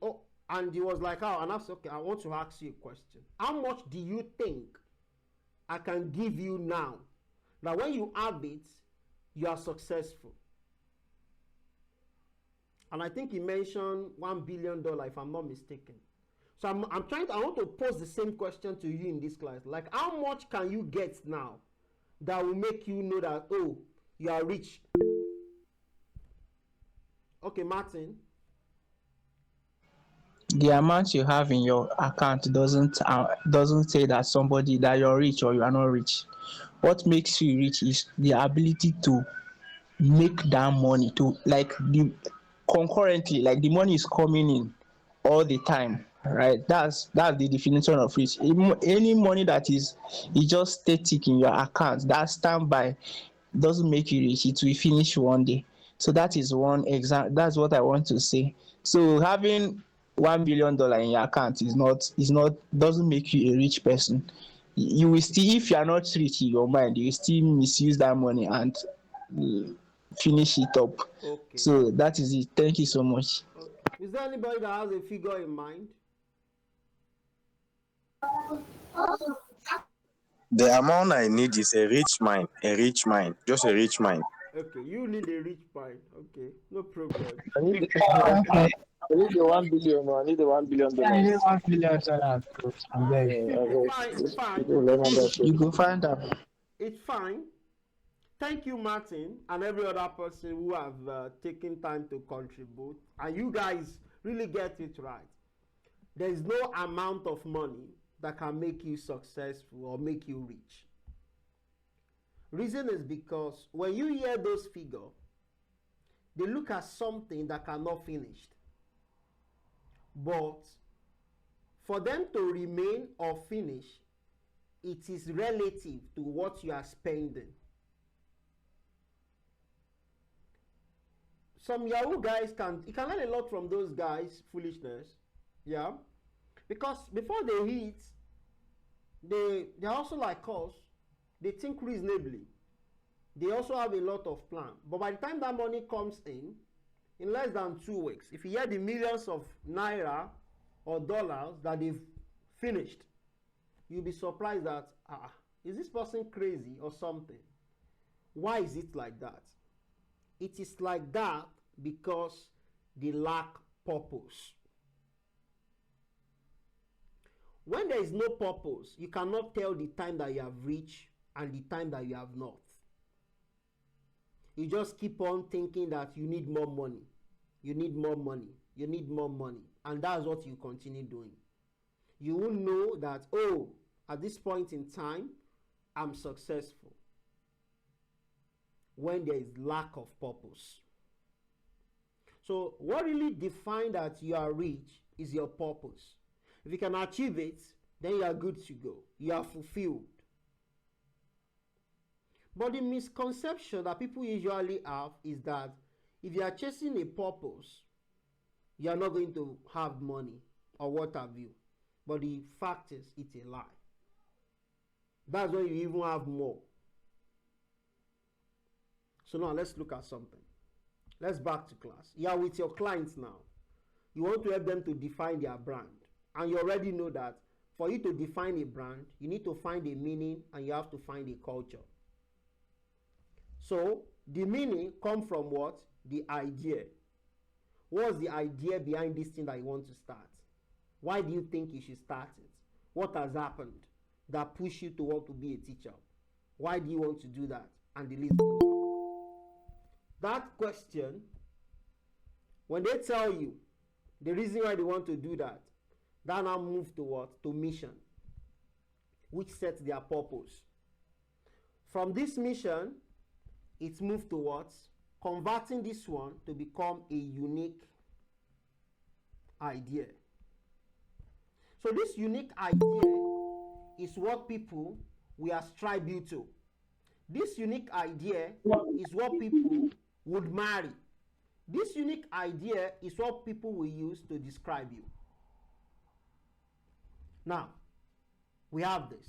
he was like, oh, and I said, okay, I want to ask you a question. How much do you think I can give you now that when you have it, you are successful? And I think he mentioned $1 billion, if I'm not mistaken. So I want to pose the same question to you in this class. Like, how much can you get now that will make you know that, oh, you are rich? Okay, Martin. The amount you have in your account doesn't say that you're rich or you are not rich. What makes you rich is the ability to make that money, to like the concurrently, like the money is coming in all the time, right? That's the definition of rich. Any money that is just static in your account, that standby, doesn't make you rich. It will finish one day. So that is one example. That's what I want to say. So having $1 billion in your account is not doesn't make you a rich person. You will still, if you are not rich in your mind, you will still misuse that money and finish it up. Okay. So that is it. Thank you so much. Okay. Is there anybody that has a figure in mind? The amount I need is a rich mind, just a rich mind. Okay, you need a rich mind. Okay, no problem. I need the 1 billion. I need the $1 billion. I need $1 billion. It's fine. You go find out. It's fine. Thank you, Martin, and every other person who have taken time to contribute. And you guys really get it right. There is no amount of money that can make you successful or make you rich. Reason is because when you hear those figures, they look at something that cannot finish. But for them to remain or finish, it is relative to what you are spending. Some Yahoo guys you can learn a lot from those guys' foolishness. Yeah. Because before they hit, they're also like us. They think reasonably. They also have a lot of plan. But by the time that money comes in less than 2 weeks, if you hear the millions of naira or dollars that they've finished, you'll be surprised that, is this person crazy or something? Why is it like that? It is like that because they lack purpose. When there is no purpose, you cannot tell the time that you have reached and the time that you have not. You just keep on thinking that you need more money, you need more money, you need more money, and that's what you continue doing. You will know that, oh, at this point in time, I'm successful, when there is lack of purpose. So what really defines that you are rich is your purpose. If you can achieve it, then you are good to go. You are fulfilled. But the misconception that people usually have is that if you are chasing a purpose, you are not going to have money or what have you. But the fact is, it's a lie. That's when you even have more. So now let's look at something. Let's back to class. You are with your clients now. You want to help them to define their brand. And you already know that for you to define a brand, you need to find a meaning and you have to find a culture. So the meaning comes from what? The idea. What's the idea behind this thing that you want to start? Why do you think you should start it? What has happened that pushed you to want to be a teacher? Why do you want to do that? And the list goes on. That question, when they tell you the reason why they want to do that, that now move to what? To mission, which sets their purpose. From this mission, it's moved to what? Converting this one to become a unique idea. So this unique idea is what people will ascribe you to. This unique idea is what people would marry. This unique idea is what people will use to describe you. Now, we have this.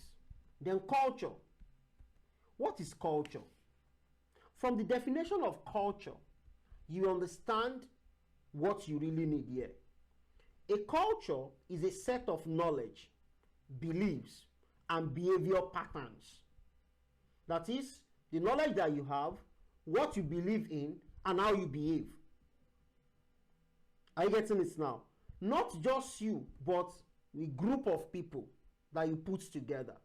Then culture. What is culture? From the definition of culture, you understand what you really need here. A culture is a set of knowledge, beliefs, and behavior patterns. That is, the knowledge that you have, what you believe in, and how you behave. Are you getting this now? Not just you, but a group of people that you put together.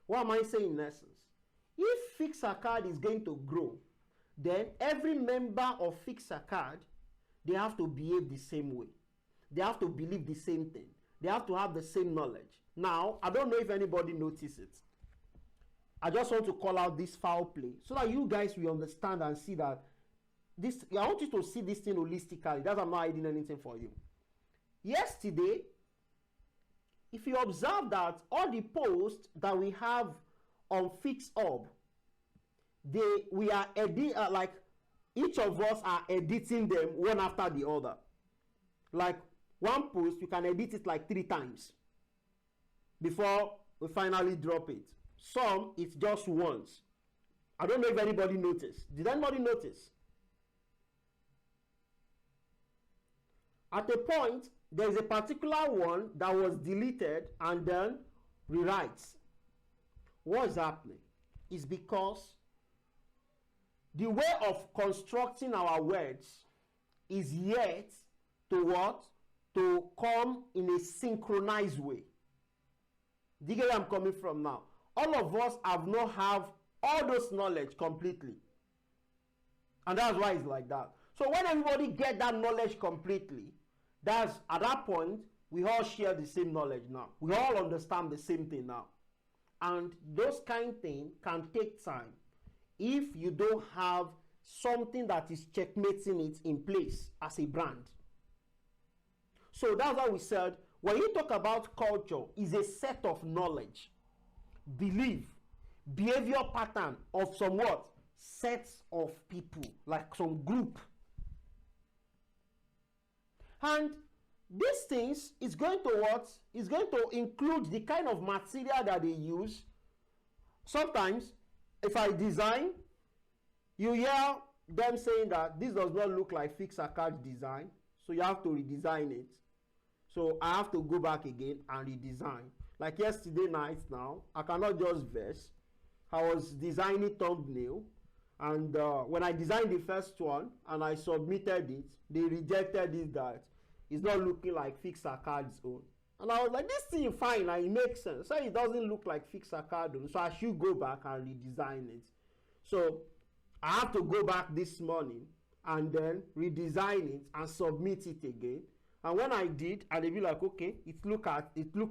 What am I saying in essence? If Fixacard is going to grow, then every member of Fixacard, they have to behave the same way. They have to believe the same thing. They have to have the same knowledge. Now, I don't know if anybody noticed it. I just want to call out this foul play so that you guys will understand and see that this. I want you to see this thing holistically. That's why I'm not hiding anything for you. Yesterday, if you observe that all the posts that we have on FixHub, we are like each of us are editing them one after the other. Like one post, you can edit it like 3 times before we finally drop it. Some, it's just once. I don't know if anybody noticed. Did anybody notice? At a point, there is a particular one that was deleted and then rewrites. What is happening? It's because the way of constructing our words is yet to what? To come in a synchronized way. Do you get where I'm coming from now? All of us have not have all those knowledge completely. And that's why it's like that. So when everybody get that knowledge completely, that's at that point, we all share the same knowledge now. We all understand the same thing now. And those kind of things can take time if you don't have something that is checkmating it in place as a brand. So that's why we said, when you talk about culture, is a set of knowledge, belief, behavior pattern of some what? Sets of people, like some group. And these things is going to what? Is going to include the kind of material that they use. Sometimes, if I design, you hear them saying that this does not look like Fixacard design, so you have to redesign it. So I have to go back again and redesign. Like yesterday night now, I cannot just verse. I was designing thumbnail And when I designed the first one and I submitted it, they rejected it that it's not looking like Fixacard's own. And I was like, this thing fine and it makes sense. So it doesn't look like Fixacard own, so I should go back and redesign it. So I have to go back this morning and then redesign it and submit it again. And when I did, and they be like, okay, it looked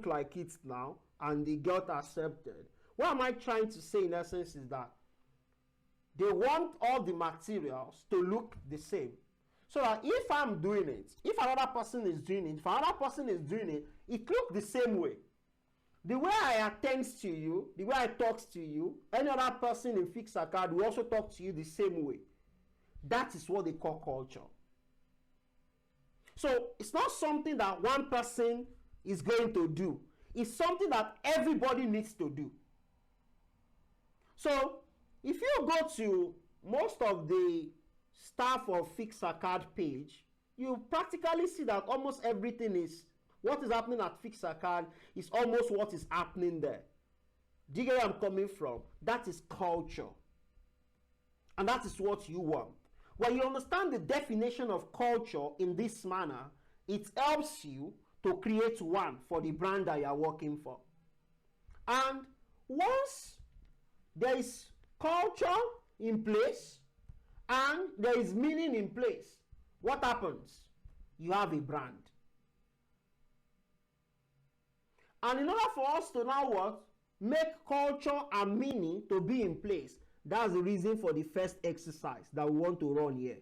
like it now, and it got accepted. What am I trying to say in essence is that they want all the materials to look the same. So that if I'm doing it, if another person is doing it, if another person is doing it, it looks the same way. The way I attend to you, the way I talk to you, any other person in Fixacard will also talk to you the same way. That is what they call culture. So it's not something that one person is going to do. It's something that everybody needs to do. So if you go to most of the staff of Fixacard page, you practically see that almost everything is, what is happening at Fixacard is almost what is happening there. Do you get where I'm coming from? That is culture. And that is what you want. When you understand the definition of culture in this manner, it helps you to create one for the brand that you are working for. And once there is culture in place and there is meaning in place, what happens? You have a brand. And in order for us to now what? Make culture and meaning to be in place. That's the reason for the first exercise that we want to run here.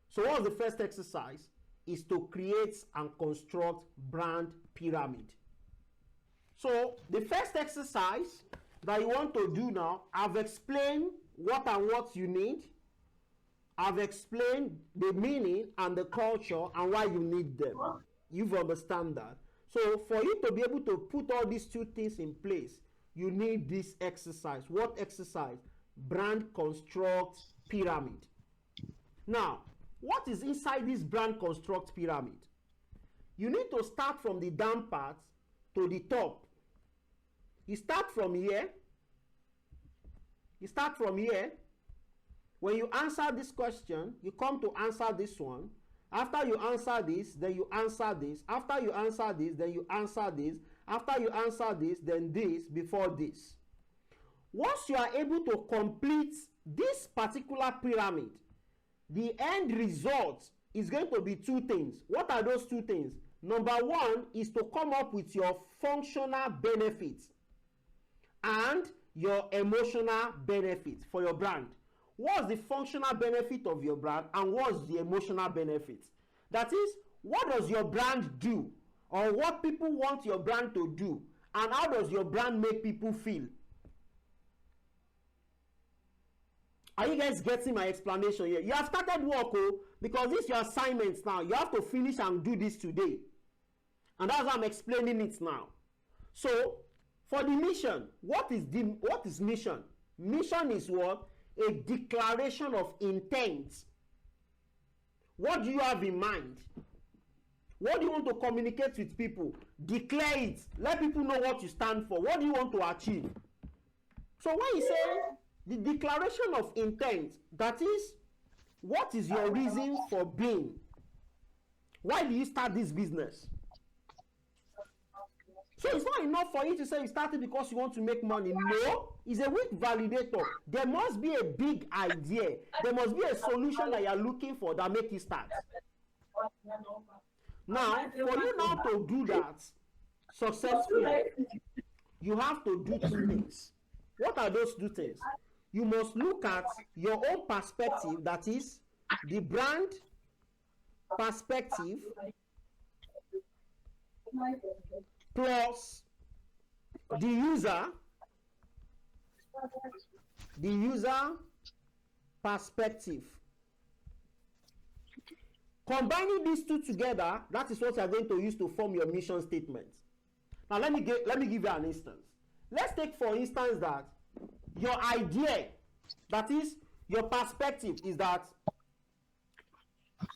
So what's the first exercise? Is to create and construct brand pyramid. So the first exercise that you want to do now, I've explained what and what you need. I've explained the meaning and the culture and why you need them. You've understand that. So for you to be able to put all these two things in place, you need this exercise. What exercise? Brand construct pyramid. Now, what is inside this brand construct pyramid? You need to start from the down part to the top. You start from here. You start from here. When you answer this question, you come to answer this one. After you answer this, then you answer this. After you answer this, then you answer this. After you answer this, then this before this. Once you are able to complete this particular pyramid, the end result is going to be two things. What are those two things? Number one is to come up with your functional benefits and your emotional benefits for your brand. What's the functional benefit of your brand and what's the emotional benefit? That is, what does your brand do, or what people want your brand to do, and how does your brand make people feel? Are you guys getting my explanation here? You have started work, because this is your assignment now. You have to finish and do this today. And that's why I'm explaining it now. So, for the mission, what is mission? Mission is what? A declaration of intent. What do you have in mind? What do you want to communicate with people? Declare it. Let people know what you stand for. What do you want to achieve? So when you say the declaration of intent, that is, what is your reason for being? Why do you start this business? So it's not enough for you to say you started because you want to make money. No, it's a weak validator. There must be a big idea. There must be a solution that you are looking for that make you start. Now, for you now to do that successfully, you have to do two things. What are those two things? You must look at your own perspective, that is, the brand perspective, plus the user perspective. Combining these two together, that is what you are going to use to form your mission statement. Now let me give you an instance. Let's take for instance that your idea, that is your perspective, is that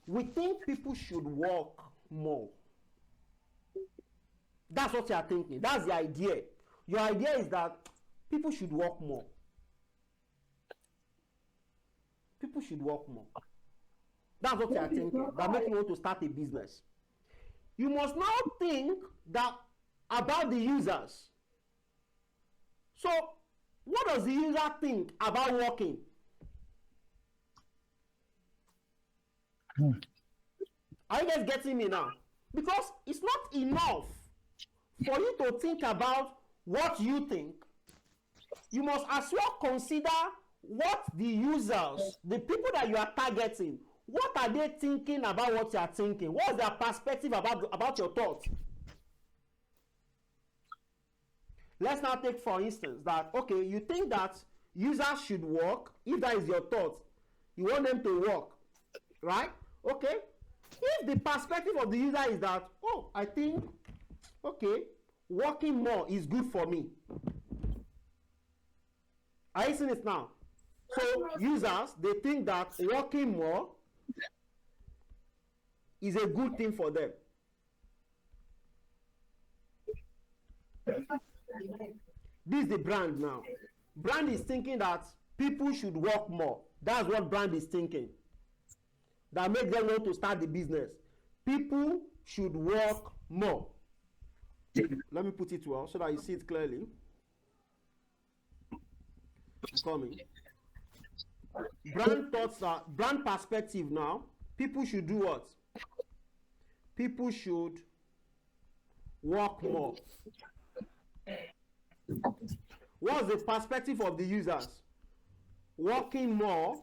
we think people should work more. That's what you are thinking. That's the idea. Your idea is that people should work more. people should work more. That's what you are thinking. That makes you want to start a business. You must now think that about the users. So, what does the user think about working? Are you guys getting me now? Because it's not enough for you to think about what you think. You must as well consider what the users, the people that you are targeting, what are they thinking about what you are thinking? What's their perspective about your thoughts? Let's now take for instance that, okay, you think that users should work. If that is your thought, you want them to work, right? Okay. If the perspective of the user is that, oh, I think, okay, working more is good for me. Are you seeing it now? So users, they think that working more is a good thing for them. This is the brand now. Brand is thinking that people should work more. That's what brand is thinking. That makes them want to start the business. People should work more. Let me put it well so that you see it clearly. I'm coming. Brand thoughts are brand perspective now. People should do what? People should work more. What's the perspective of the users? Working more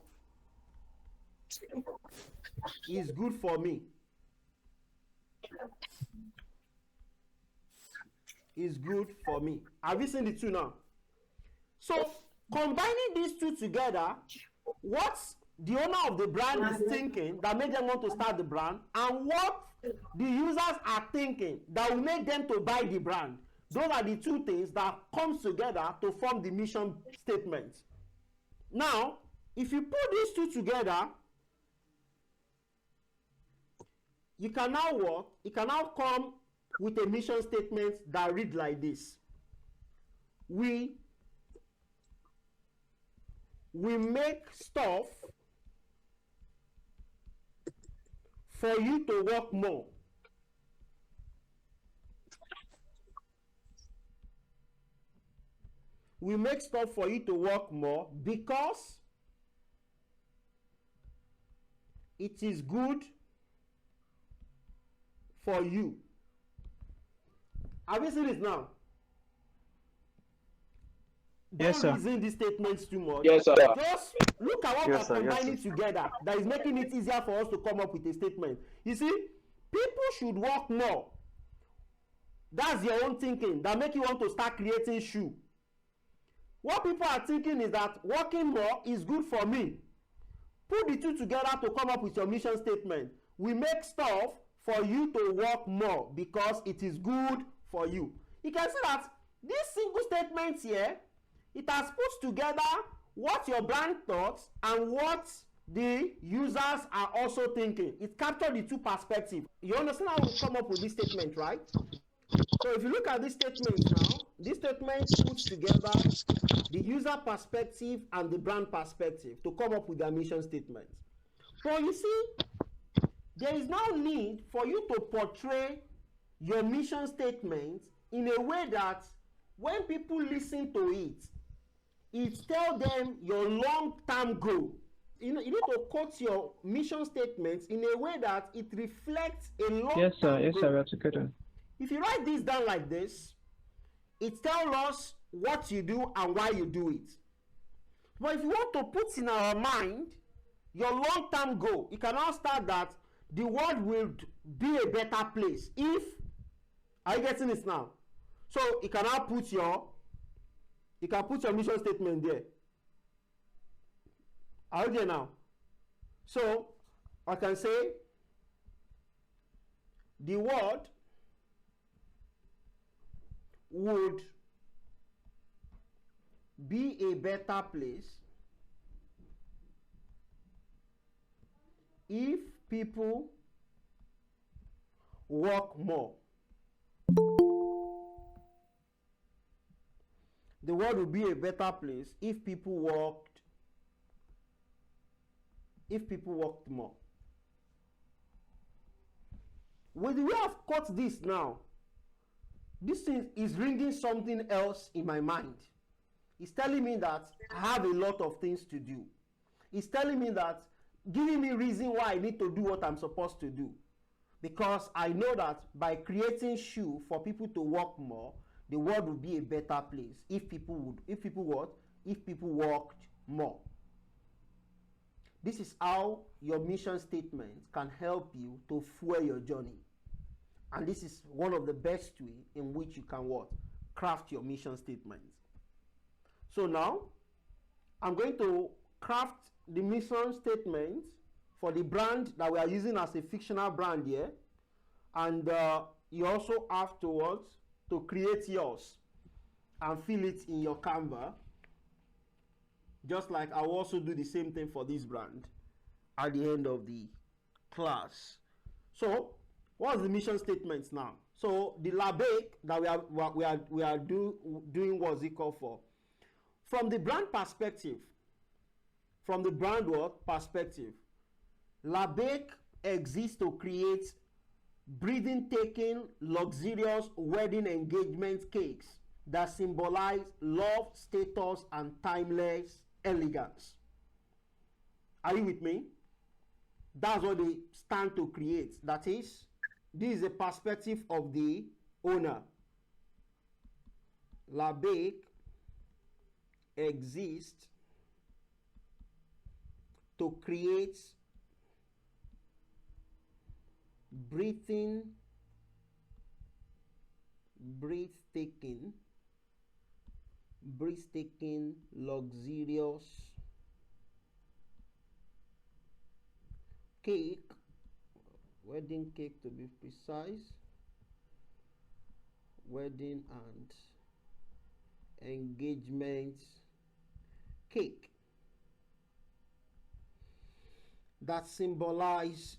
is good for me. Is good for me. Have you seen the two now? So combining these two together, what's the owner of the brand is thinking that made them want to start the brand, and what the users are thinking that will make them to buy the brand. Those are the two things that comes together to form the mission statement. Now, if you put these two together, you can now work, you can now come with a mission statement that read like this. We make stuff for you to work more. We make stuff for you to work more because it is good for you. Have you seen it now? Yes, Don't sir. reason these statements too much. Yes, sir. Just look at what Yes, we're sir. Yes, combining sir. together that is making it easier for us to come up with a statement. You see, people should work more. That's your own thinking that make you want to start creating shoe. What people are thinking is that working more is good for me. Put the two together to come up with your mission statement. We make stuff for you to work more because it is good for you. You can see that this single statement here, it has put together what your brand thoughts and what the users are also thinking. It captured the two perspectives. You understand how we come up with this statement, right? So if you look at this statement now, this statement puts together the user perspective and the brand perspective to come up with their mission statement. But you see, there is now need for you to portray your mission statement in a way that when people listen to it, it tells them your long-term goal. You need to quote your mission statements in a way that it reflects a long-term Yes, sir. Yes, goal. sir. We're together. If you write this down like this, it tells us what you do and why you do it. But if you want to put in our mind your long-term goal, you can now start that the world will be a better place if, are you getting this now? So you can now put your mission statement there. Are you there now? So I can say the world would be a better place if people work more. The world would be a better place if people worked if people worked more. With the way I've caught this now, this thing is ringing something else in my mind. It's telling me that I have a lot of things to do. It's telling me that, giving me reason why I need to do what I'm supposed to do. Because I know that by creating shoe for people to work more, the world would be a better place if people worked more. This is how your mission statement can help you to fuel your journey. And this is one of the best way in which you can what? Craft your mission statement. So now, I'm going to craft the mission statement for the brand that we are using as a fictional brand here. And you also have to create yours and fill it in your Canva. Just like I'll also do the same thing for this brand at the end of the class. So, what's the mission statement now? So, the LABEC that we are doing what's it called for? From the brand perspective, from the brand world perspective, LABEC exists to create breathing-taking, luxurious wedding engagement cakes that symbolize love, status, and timeless elegance. Are you with me? That's what they stand to create. That is, this is the perspective of the owner. LABEC exists to create breathtaking, luxurious cake, wedding cake to be precise, wedding and engagement cake that symbolize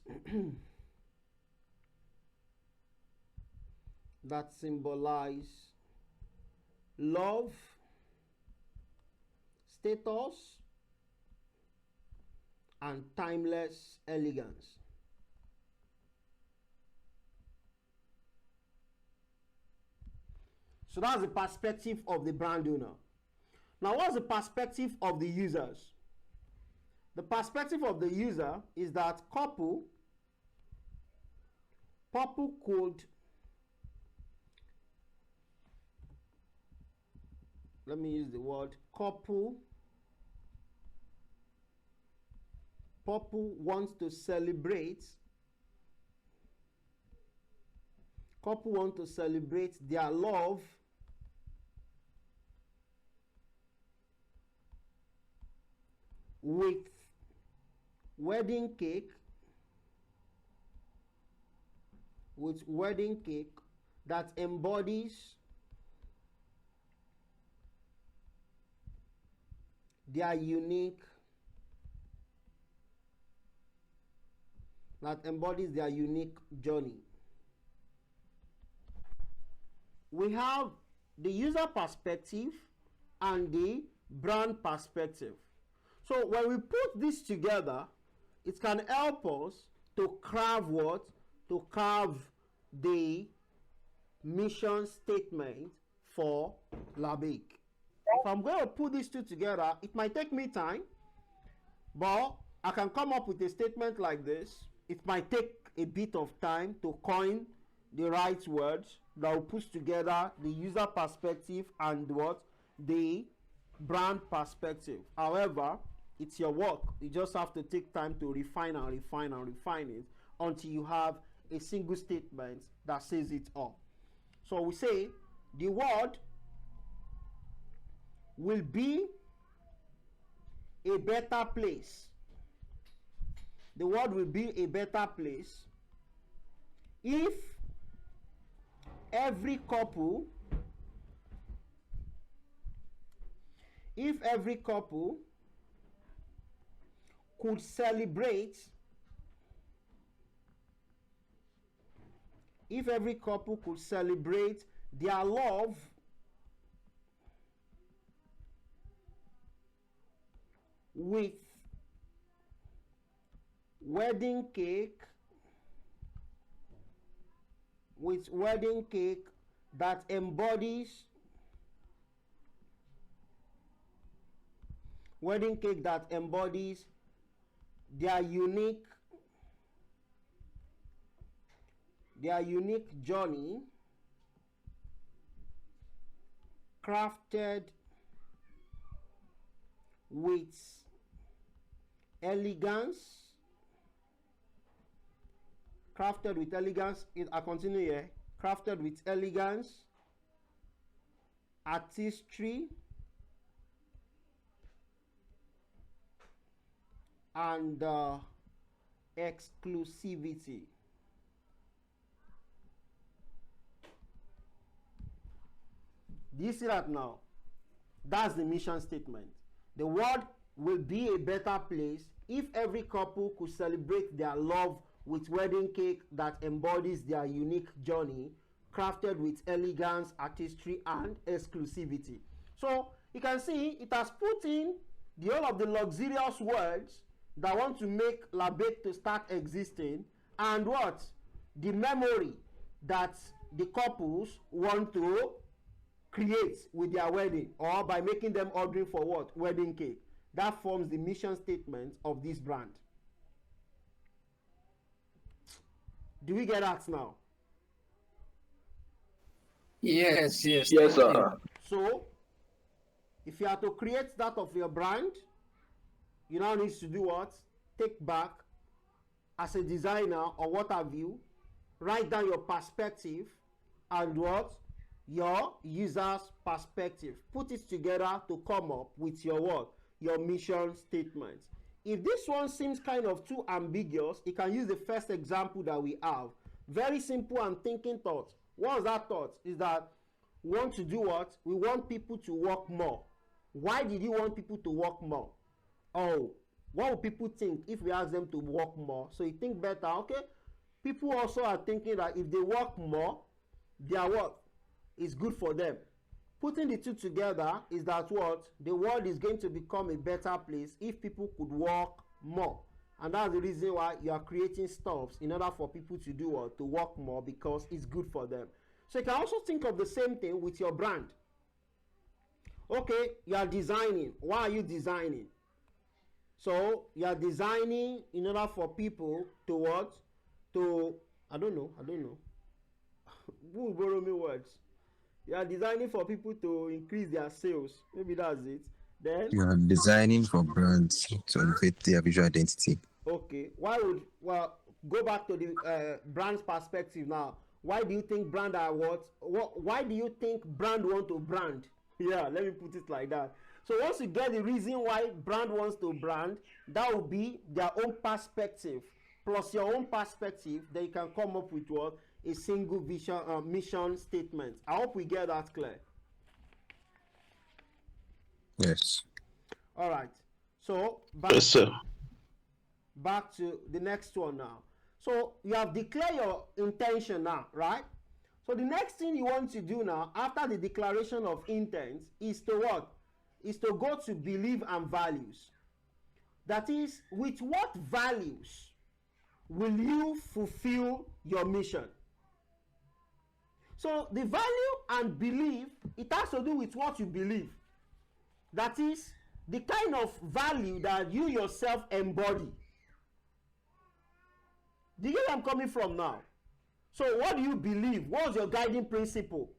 love, status, and timeless elegance. So that's the perspective of the brand owner. Now, what's the perspective of the users? The perspective of the user is that couple could, let me use the word couple wants to celebrate their love with wedding cake that embodies their unique journey. We have the user perspective and the brand perspective. So when we put this together, it can help us to carve the mission statement for LABEC. If I'm going to put these two together, it might take me time, but I can come up with a statement like this. It might take a bit of time to coin the right words that will put together the user perspective and the brand perspective. However, it's your work. You just have to take time to refine it until you have a single statement that says it all. So we say the world will be a better place. The world will be a better place if every couple could celebrate their love with wedding cake that embodies their unique journey, crafted with elegance. I continue here. Crafted with elegance, artistry, and exclusivity. Do you see that now? That's the mission statement. The world will be a better place if every couple could celebrate their love with wedding cake that embodies their unique journey, crafted with elegance, artistry, and exclusivity. So you can see it has put in the all of the luxurious words that want to make La Bake to start existing, and what? The memory that the couples want to create with their wedding, or by making them ordering for what? Wedding cake. That forms the mission statement of this brand. Do we get that now? Yes, Yes, sir. So, if you are to create that of your brand, you now need to do what? Take back, as a designer or what have you, write down your perspective and what? Your user's perspective. Put it together to come up with your what? Your mission statement. If this one seems kind of too ambiguous, you can use the first example that we have. Very simple and thinking thought. What's that thought? Is that we want to do what? We want people to work more. Why did you want people to work more? Oh, what will people think if we ask them to work more? So you think better, okay? People also are thinking that if they work more, their work is good for them. Putting the two together is that what? The world is going to become a better place if people could work more. And that's the reason why you are creating stuffs in order for people to do what? To work more, because it's good for them. So you can also think of the same thing with your brand. Okay, you are designing. Why are you designing? So you are designing in order for people to what? To, I don't know. Who will borrow me words? You are designing for people to increase their sales. Maybe that's it. Then You are designing for brands to elevate their visual identity. Okay. Go back to the brand's perspective now. Why do you think brand are what? Why do you think brand want to brand? Yeah, let me put it like that. So once you get the reason why brand wants to brand, that will be their own perspective plus your own perspective. Then you can come up with what? A single vision mission statement. I hope we get that clear. Yes. All right. So Yes, sir. back to the next one now. So you have declared your intention now, right? So the next thing you want to do now, after the declaration of intent, is to what? Is to go to belief and values. That is, with what values will you fulfill your mission? So the value and belief, it has to do with what you believe. That is, the kind of value that you yourself embody. Do you get where I'm coming from now? So what do you believe? What's your guiding principle?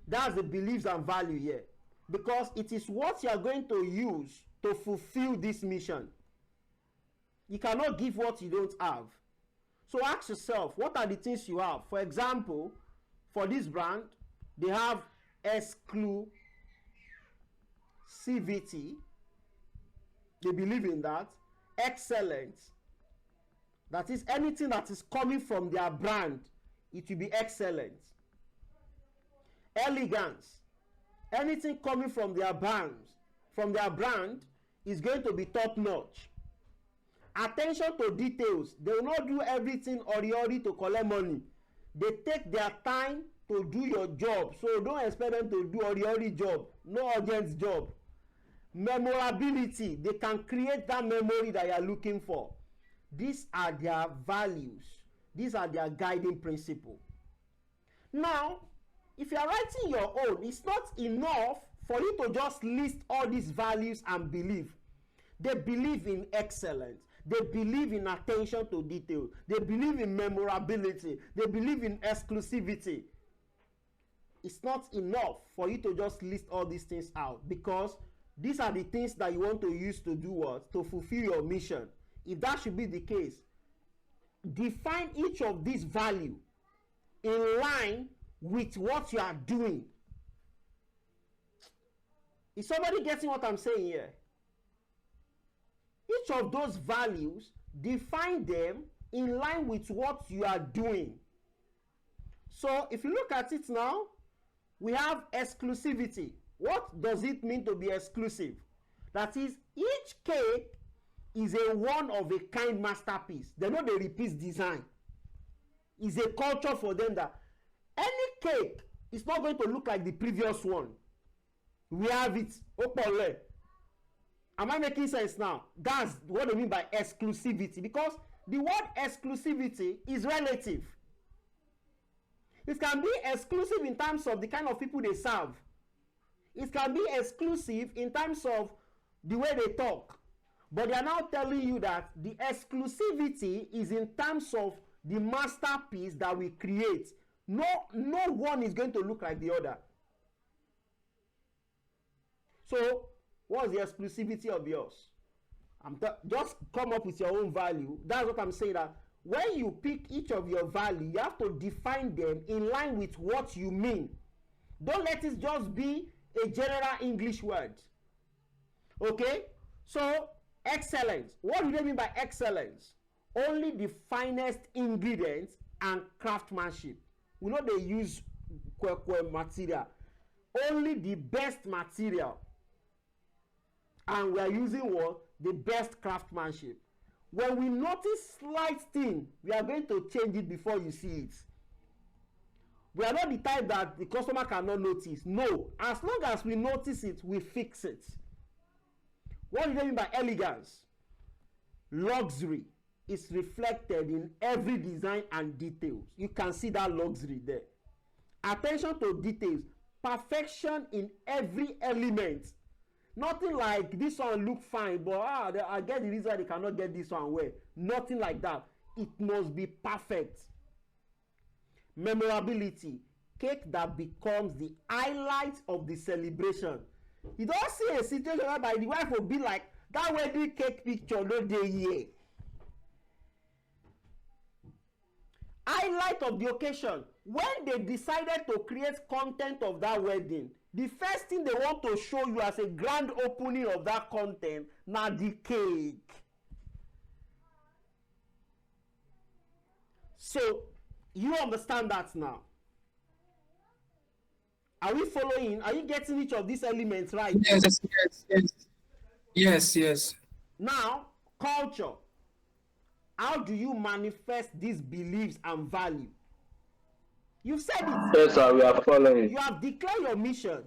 That's the beliefs and value here. Because it is what you are going to use to fulfill this mission. You cannot give what you don't have. So ask yourself, what are the things you have? For example, for this brand, they have exclusivity. They believe in that. Excellence. That is, anything that is coming from their brand, it will be excellent. Elegance. Anything coming from their brand is going to be top notch. Attention to details. They will not do everything ori to collect money. They take their time to do your job. So don't expect them to do ori job. No urgent job. Memorability. They can create that memory that you are looking for. these are their values, these are their guiding principle. Now, if you are writing your own, it's not enough for you to just list all these values and belief. They believe in excellence, they believe in attention to detail, they believe in memorability, they believe in exclusivity. It's not enough for you to just list all these things out, because these are the things that you want to use to do what? To fulfill your mission. If that should be the case, define each of these value in line with what you are doing. Is somebody getting what I'm saying here? Each of those values, define them in line with what you are doing. So if you look at it now, we have exclusivity. What does it mean to be exclusive? That is, each cake is a one of a kind masterpiece. They know they repeat design. It's a culture for them that any cake is not going to look like the previous one. We have it. Opole. Am I making sense now? That's what I mean by exclusivity, because the word exclusivity is relative. It can be exclusive in terms of the kind of people they serve. It can be exclusive in terms of the way they talk. But they are now telling you that the exclusivity is in terms of the masterpiece that we create. No one is going to look like the other. So, what's the exclusivity of yours? Just come up with your own value. That's what I'm saying, that when you pick each of your value, you have to define them in line with what you mean. Don't let it just be a general English word. Okay? So, excellence. What do they mean by excellence? Only the ingredients and craftsmanship. We know they use material. Only the best material. And we are using what? The best craftsmanship. When we notice slight thing, we are going to change it before you see it. We are not the type that the customer cannot notice. No, as long as we notice it, we fix it. What do they mean by elegance? Luxury is reflected in every design and details. You can see that luxury there. Attention to details, perfection in every element. Nothing like this one look fine, but I get the reason they cannot get this one well. Nothing like that. It must be perfect. Memorability, cake that becomes the highlight of the celebration. You don't see a situation whereby the wife will be like, that wedding cake picture no dey here. Highlight of the occasion. When they decided to create content of that wedding, the first thing they want to show you as a grand opening of that content na the cake. So you understand that now? Are we following? Are you getting each of these elements right? Yes. Now, culture. How do you manifest these beliefs and value? You've said it. Yes, sir, we are following. You have declared your mission.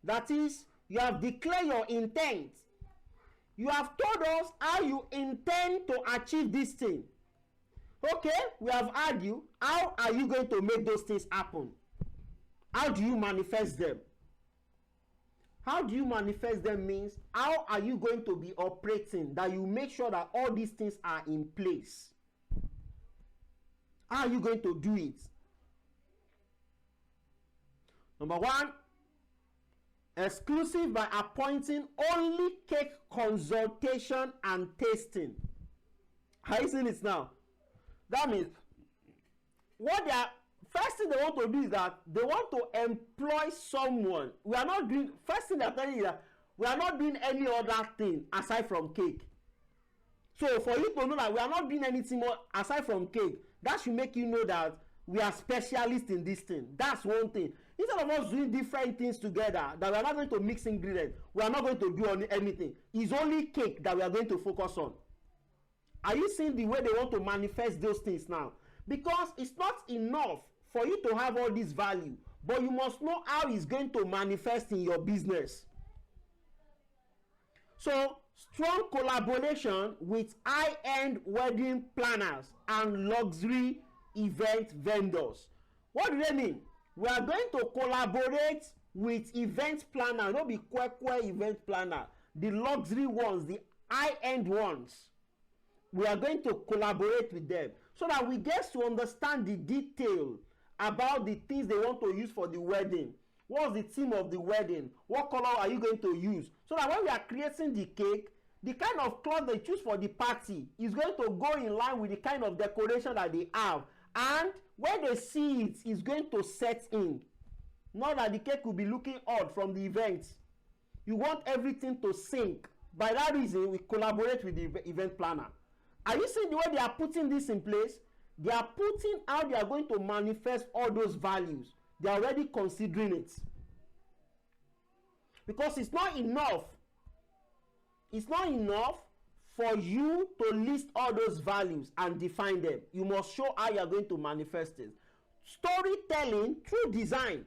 That is, you have declared your intent. You have told us how you intend to achieve this thing. Okay, we have heard you. How are you going to make those things happen? How do you manifest them? How do you manifest them means, how are you going to be operating that you make sure that all these things are in place? How are you going to do it? Number one, exclusive by appointing only cake consultation and tasting. Are you seeing it now? That means what they are, first thing they want to do is that they want to employ someone. We are not doing, first thing they are telling you that we are not doing any other thing aside from cake. So for you to know that we are not doing anything more aside from cake, that should make you know that we are specialists in this thing. That's one thing. Instead of us doing different things together, that we are not going to mix ingredients, we are not going to do anything. It's only cake that we are going to focus on. Are you seeing the way they want to manifest those things now? Because it's not enough for you to have all this value, but you must know how it's going to manifest in your business. So strong collaboration with high-end wedding planners and luxury event vendors. What do they mean? We are going to collaborate with event planner, no be kwekwe event planner, the luxury ones, the high-end ones. We are going to collaborate with them so that we get to understand the detail about the things they want to use for the wedding. What's the theme of the wedding? What color are you going to use? So that when we are creating the cake, the kind of cloth they choose for the party is going to go in line with the kind of decoration that they have. And when they see it, it's going to set in. Not that the cake will be looking odd from the event. You want everything to sync. By that reason, we collaborate with the event planner. Are you seeing the way they are putting this in place? They are putting how they are going to manifest all those values. They are already considering it. Because it's not enough. It's not enough for you to list all those values and define them. You must show how you are going to manifest it. Storytelling through design.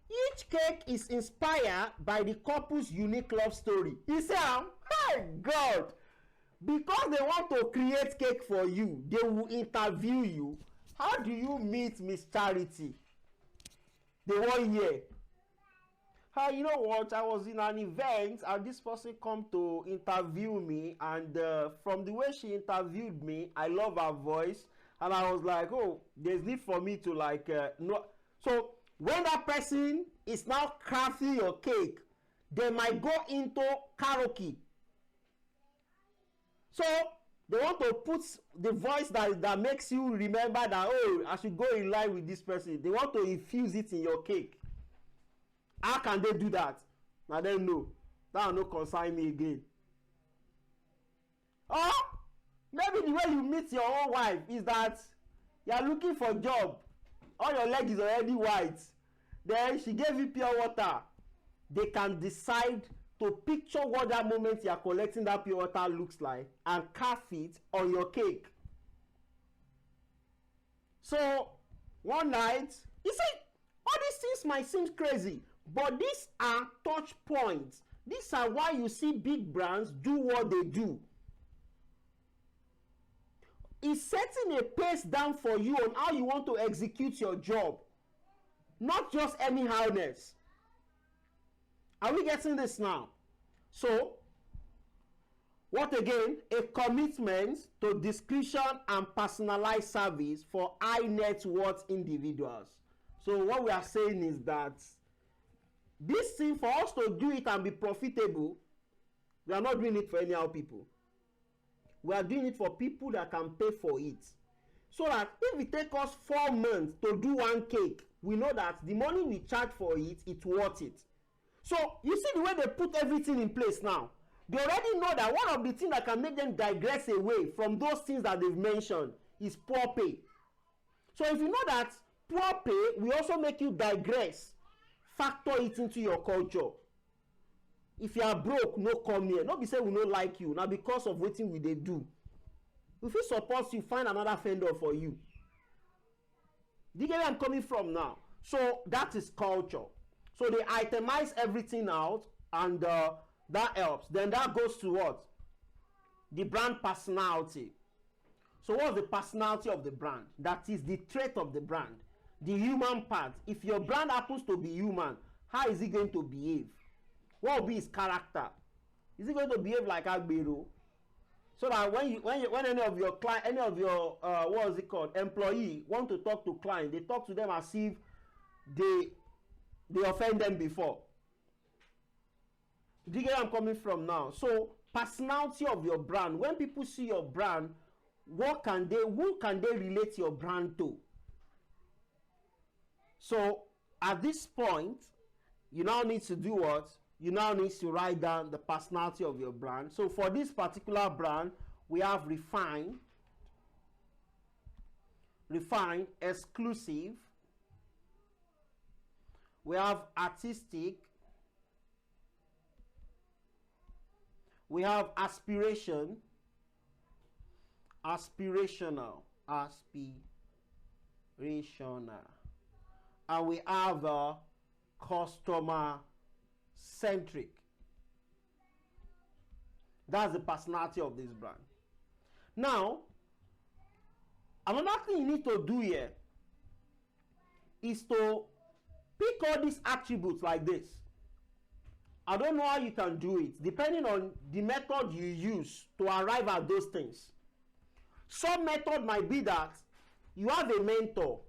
Each cake is inspired by the couple's unique love story. You say, hey God, because they want to create cake for you, they will interview you. How do you meet Miss Charity? They 1 year. You know what? I was in an event and this person come to interview me, and from the way she interviewed me, I love her voice, and I was like, oh, there's need for me to know. So when that person is now crafting your cake, they might go into karaoke. So they want to put the voice that makes you remember that, oh, I should go in line with this person. They want to infuse it in your cake. How can they do that? Now they know. That will not concern me again. Or maybe the way you meet your own wife is that you are looking for a job. All your leg is already white. Then she gave you pure water. They can decide to picture what that moment you are collecting that pure water looks like and carve it on your cake. So one night, you see, all these things might seem crazy, but these are touch points. These are why you see big brands do what they do. It's setting a pace down for you on how you want to execute your job, not just anyhowness. Are we getting this now? So, what again? A commitment to discretion and personalized service for high net worth individuals. So what we are saying is that this thing, for us to do it and be profitable, we are not doing it for anyhow people. We are doing it for people that can pay for it. So that if it takes us 4 months to do one cake, we know that the money we charge for it, it's worth it. So you see the way they put everything in place now. They already know that one of the things that can make them digress away from those things that they've mentioned is poor pay. So if you know that poor pay will also make you digress, factor it into your culture. If you are broke, no come here. Not be say we no like you. Now because of wetin we dey do. If we suppose you, find another vendor for you. Do you get where I'm coming from now? So that is culture. So they itemize everything out, and that helps. Then that goes to what? The brand personality. So what's the personality of the brand? That is the trait of the brand. The human part. If your brand happens to be human, how is it going to behave? What will be his character? Is he going to behave like Agbero? So that when any of your client, any of your what is it called, employee want to talk to client, they talk to them as if they offend them before. Do you get where I'm coming from now? So personality of your brand. When people see your brand, who can they relate your brand to? So at this point, you now need to do what? You now need to write down the personality of your brand. So for this particular brand, we have refined, exclusive, we have artistic, we have aspirational, and we have customer centric. That's the personality of this brand. Now, another thing you need to do here is to pick all these attributes like this. I don't know how you can do it, depending on the method you use to arrive at those things. Some method might be that you have a mentor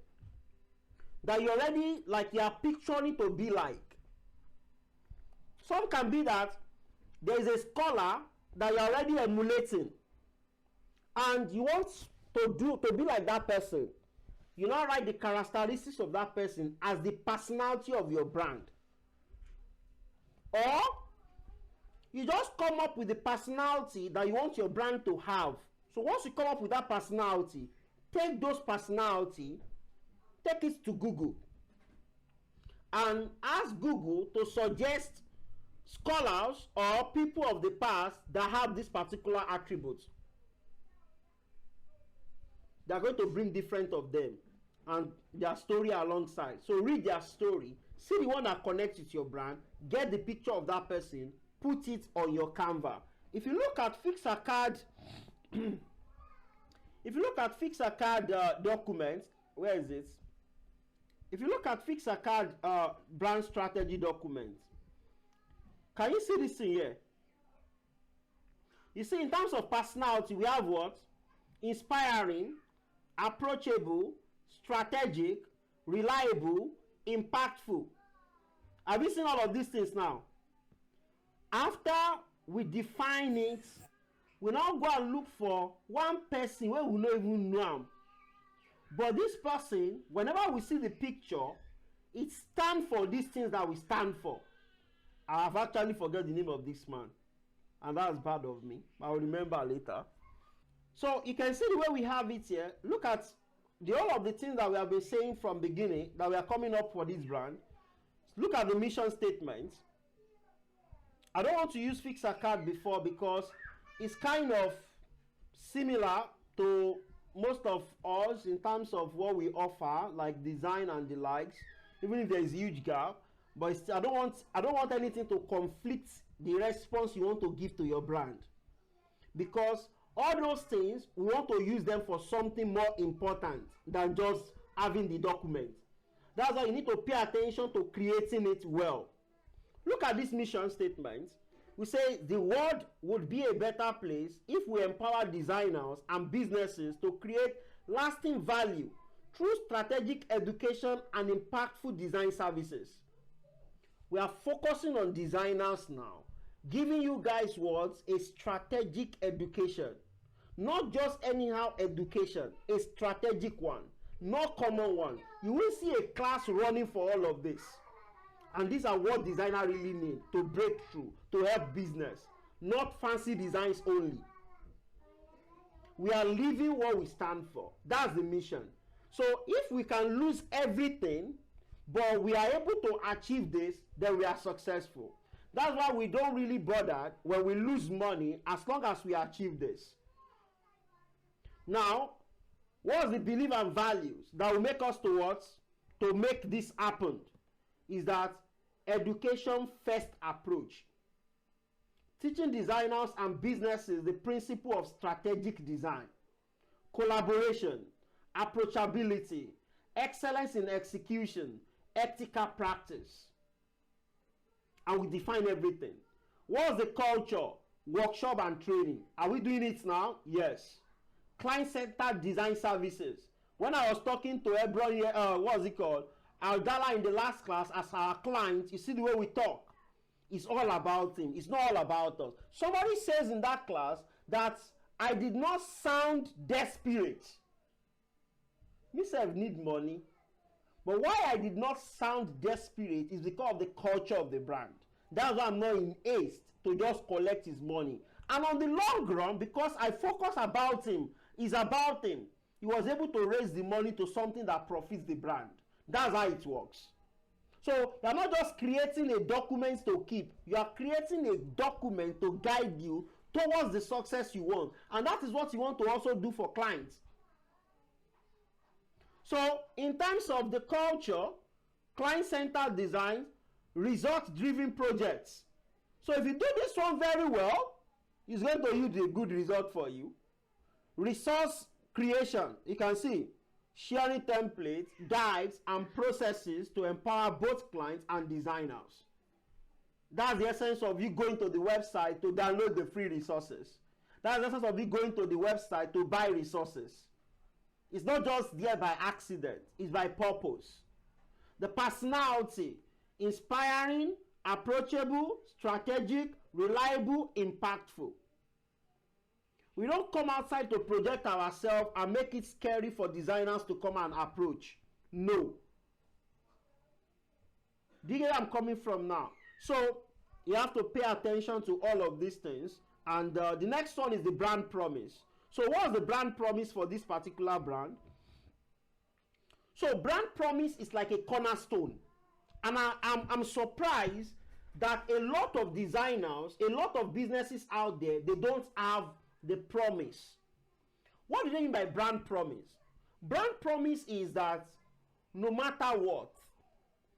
that you already, like, you are picturing to be like. Some can be that there is a scholar that you're already emulating and you want to be like that person. You now write the characteristics of that person as the personality of your brand. Or you just come up with the personality that you want your brand to have. So once you come up with that personality, take those personality, take it to Google and ask Google to suggest scholars or people of the past that have this particular attributes. They are going to bring different of them and their story alongside. So read their story, see the one that connects with your brand, get the picture of that person, put it on your Canva. If you look at Fixacard, if you look at Fixacard document, where is it? If you look at Fixacard brand strategy document, can you see this thing here? You see, in terms of personality, we have what? Inspiring, approachable, strategic, reliable, impactful. Have you seen all of these things now? After we define it, we now go and look for one person where we don't even know him. But this person, whenever we see the picture, it stands for these things that we stand for. I have actually forgot the name of this man, and that's bad of me. I will remember later. So you can see the way we have it here. Look at all of the things that we have been saying from beginning that we are coming up for this brand. Look at the mission statement. I don't want to use Fixacard before because it's kind of similar to most of us in terms of what we offer, like design and the likes, even if there is a huge gap. But I don't want anything to conflict the response you want to give to your brand, because all those things we want to use them for something more important than just having the document. That's why you need to pay attention to creating it well. Look at this mission statement. We say the world would be a better place if we empower designers and businesses to create lasting value through strategic education and impactful design services. We are focusing on designers now, giving you guys what? A strategic education. Not just anyhow education, a strategic one, not common one. You will see a class running for all of this. And these are what designers really need to break through, to help business, not fancy designs only. We are living what we stand for. That's the mission. So if we can lose everything, but we are able to achieve this, then we are successful. That's why we don't really bother when we lose money as long as we achieve this. Now, what's the belief and values that will make us to what? To make this happen is that education first approach. Teaching designers and businesses the principle of strategic design, collaboration, approachability, excellence in execution, ethical practice. And we define everything. What's the culture? Workshop and training. Are we doing it now? Yes. Client-centered design services. When I was talking to Ebron, what's it called? Aldala in the last class as our client, you see the way we talk. It's all about him. It's not all about us. Somebody says in that class that I did not sound desperate. Myself need money. But why I did not sound desperate is because of the culture of the brand. That's why I'm not in haste to just collect his money. And on the long run, because I focus about him, is about him, he was able to raise the money to something that profits the brand. That's how it works. So you're not just creating a document to keep. You are creating a document to guide you towards the success you want. And that is what you want to also do for clients. So in terms of the culture, client-centered design, result-driven projects. So if you do this one very well, It's going to yield a good result for you. Resource creation, you can see sharing templates, guides, and processes to empower both clients and designers. That's the essence of you going to the website to download the free resources. That's the essence of you going to the website to buy resources. It's not just there by accident, it's by purpose. The personality, inspiring, approachable, strategic, reliable, impactful. We don't come outside to project ourselves and make it scary for designers to come and approach. No. Do you get where I'm coming from now? So you have to pay attention to all of these things. And the next one is the brand promise. So what's the brand promise for this particular brand? So brand promise is like a cornerstone. And I'm surprised that a lot of designers, a lot of businesses out there, they don't have the promise. What do they mean by brand promise? Brand promise is that no matter what,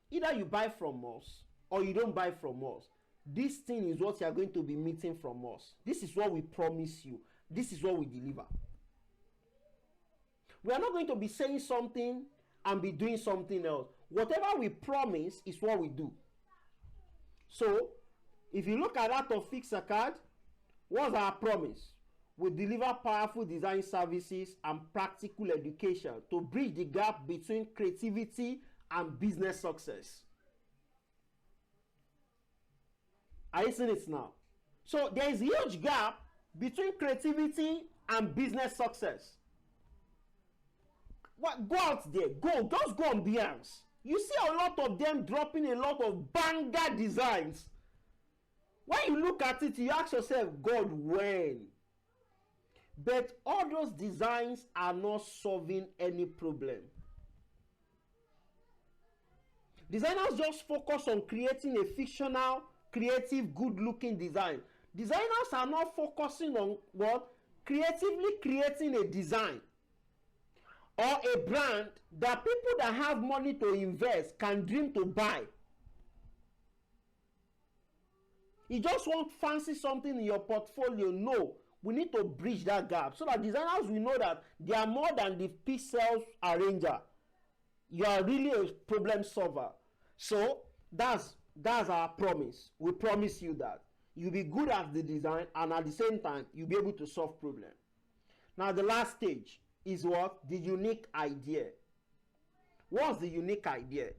either you buy from us or you don't buy from us, this thing is what you are going to be meeting from us. This is what we promise you. This is what we deliver. We are not going to be saying something and be doing something else. Whatever we promise is what we do. So, if you look at that of Fixacard, what's our promise? We deliver powerful design services and practical education to bridge the gap between creativity and business success. Are you seeing it now? So there is a huge gap between creativity and business success. What, go out there, just go on Behance. You see a lot of them dropping a lot of banger designs. When you look at it, you ask yourself, God, when? But all those designs are not solving any problem. Designers just focus on creating a fictional, creative, good-looking design. Designers are not focusing on what? Creatively creating a design or a brand that people that have money to invest can dream to buy. You just want fancy something in your portfolio. No, we need to bridge that gap so that designers will know that they are more than the pixels arranger. You are really a problem solver. So that's our promise. We promise you that you'll be good at the design, and at the same time you'll be able to solve problems. Now the last stage is what? The unique idea. What's the unique idea?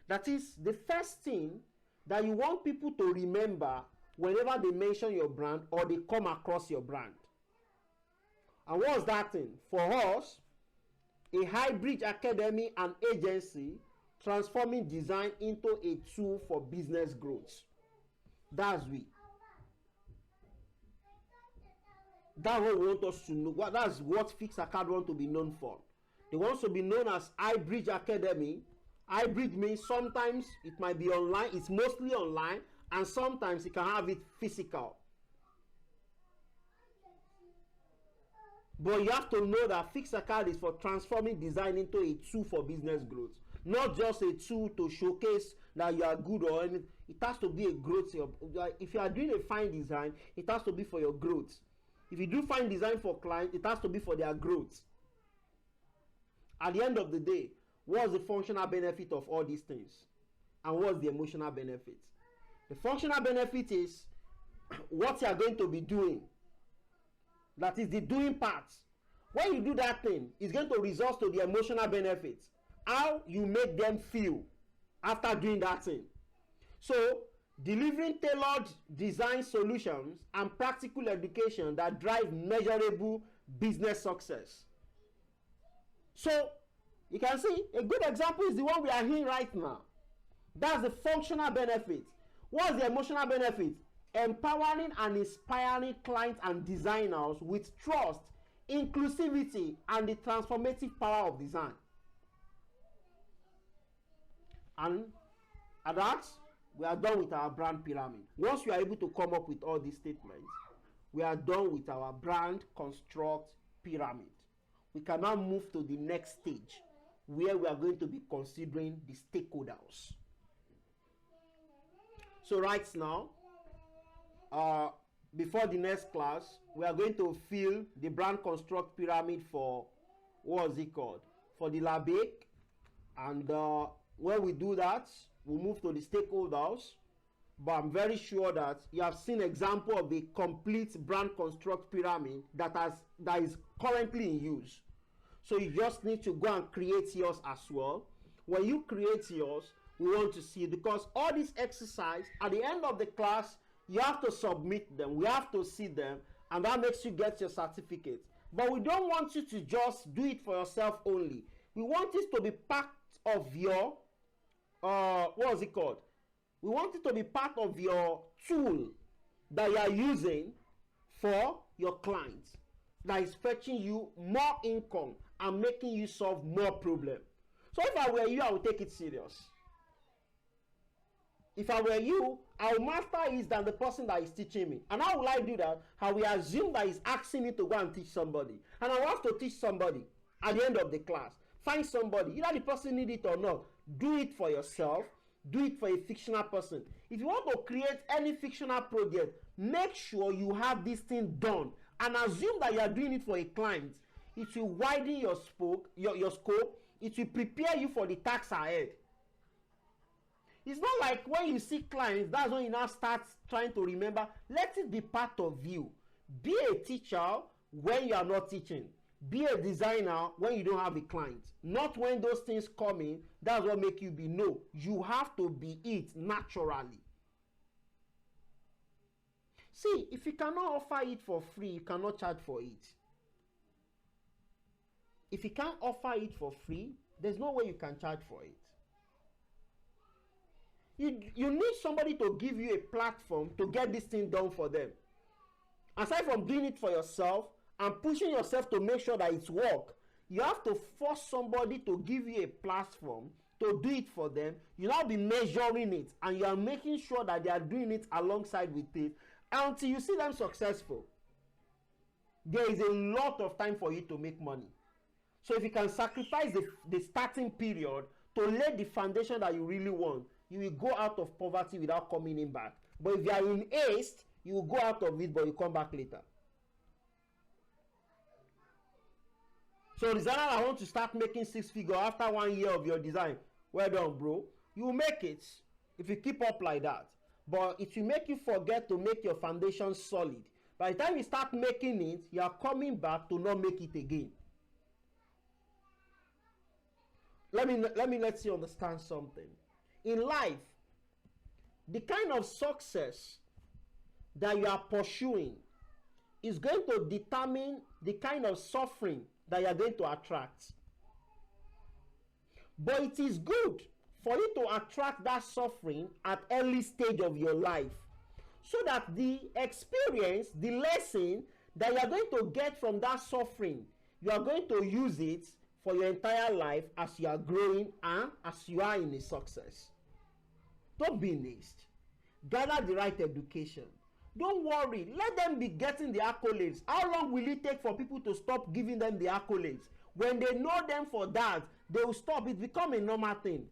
That is the first thing that you want people to remember whenever they mention your brand or they come across your brand. And what's that thing? For us, a hybrid academy and agency transforming design into a tool for business growth. That's we. That's what we want us to know. That's what Fixacard want to be known for. They want to be known as hybrid academy. Hybrid means sometimes it might be online, it's mostly online, and sometimes you can have it physical. But you have to know that Fixacard is for transforming design into a tool for business growth. Not just a tool to showcase that you are good or anything. It has to be a growth. If you are doing a fine design, it has to be for your growth. If you do fine design for clients, it has to be for their growth. At the end of the day, what's the functional benefit of all these things? And what's the emotional benefit? The functional benefit is what you are going to be doing. That is the doing part. When you do that thing, it's going to result to the emotional benefit. How you make them feel after doing that thing. So, delivering tailored design solutions and practical education that drive measurable business success. So, you can see a good example is the one we are hearing right now. That's the functional benefit. What's the emotional benefit? Empowering and inspiring clients and designers with trust, inclusivity, and the transformative power of design. And at that, we are done with our brand pyramid. Once we are able to come up with all these statements, we are done with our brand construct pyramid. We can now move to the next stage where we are going to be considering the stakeholders. So right now, before the next class, we are going to fill the brand construct pyramid for, what is it called? For the LABEC. And when we do that, we'll move to the stakeholders. But I'm very sure that you have seen example of a complete brand construct pyramid that is currently in use. So you just need to go and create yours as well. When you create yours, we want to see, because all this exercise at the end of the class, you have to submit them, we have to see them, and that makes you get your certificate. But we don't want you to just do it for yourself only. We want it to be part of your what is it called? We want it to be part of your tool that you are using for your clients, that is fetching you more income and making you solve more problems. So if I were you, I would take it serious. If I were you, I will master it than the person that is teaching me. And how will I do that? I will assume that he's asking me to go and teach somebody. And I will have to teach somebody at the end of the class. Find somebody, either the person need it or not. Do it for yourself. Do it for a fictional person. If you want to create any fictional project, make sure you have this thing done. And assume that you are doing it for a client. It will widen your scope. It will prepare you for the tasks ahead. It's not like when you see clients, that's when you now start trying to remember. Let it be part of you. Be a teacher when you are not teaching. Be a designer when you don't have a client. Not when those things come in, that's what make you be. No, you have to be it naturally. See, if you cannot offer it for free, you cannot charge for it. If you can't offer it for free, there's no way you can charge for it. You need somebody to give you a platform to get this thing done for them. Aside from doing it for yourself and pushing yourself to make sure that it's work, you have to force somebody to give you a platform to do it for them. You now be measuring it and you are making sure that they are doing it alongside with it until you see them successful. There is a lot of time for you to make money. So if you can sacrifice the starting period to lay the foundation that you really want, you will go out of poverty without coming in back. But if you are in haste, you will go out of it, but you come back later. So designer, I want to start making 6 figures after 1 year of your design. Well done, bro. You will make it if you keep up like that. But it will make you forget to make your foundation solid. By the time you start making it, you are coming back to not make it again. Let you understand something. In life, the kind of success that you are pursuing is going to determine the kind of suffering that you are going to attract. But it is good for you to attract that suffering at early stage of your life, so that the experience, the lesson that you are going to get from that suffering, you are going to use it for your entire life as you are growing and as you are in a success. Don't be in haste. Gather the right education. Don't worry. Let them be getting the accolades. How long will it take for people to stop giving them the accolades? When they know them for that, they will stop. It become a normal thing.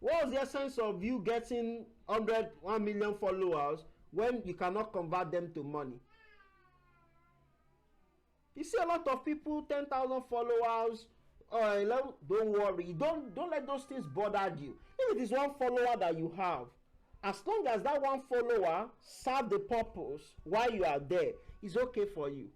What was the essence of you getting 1 million followers when you cannot convert them to money? You see a lot of people, 10,000 followers, 11, don't worry. Don't let those things bother you. If it is 1 follower that you have, as long as that 1 follower serve the purpose while you are there, it's okay for you.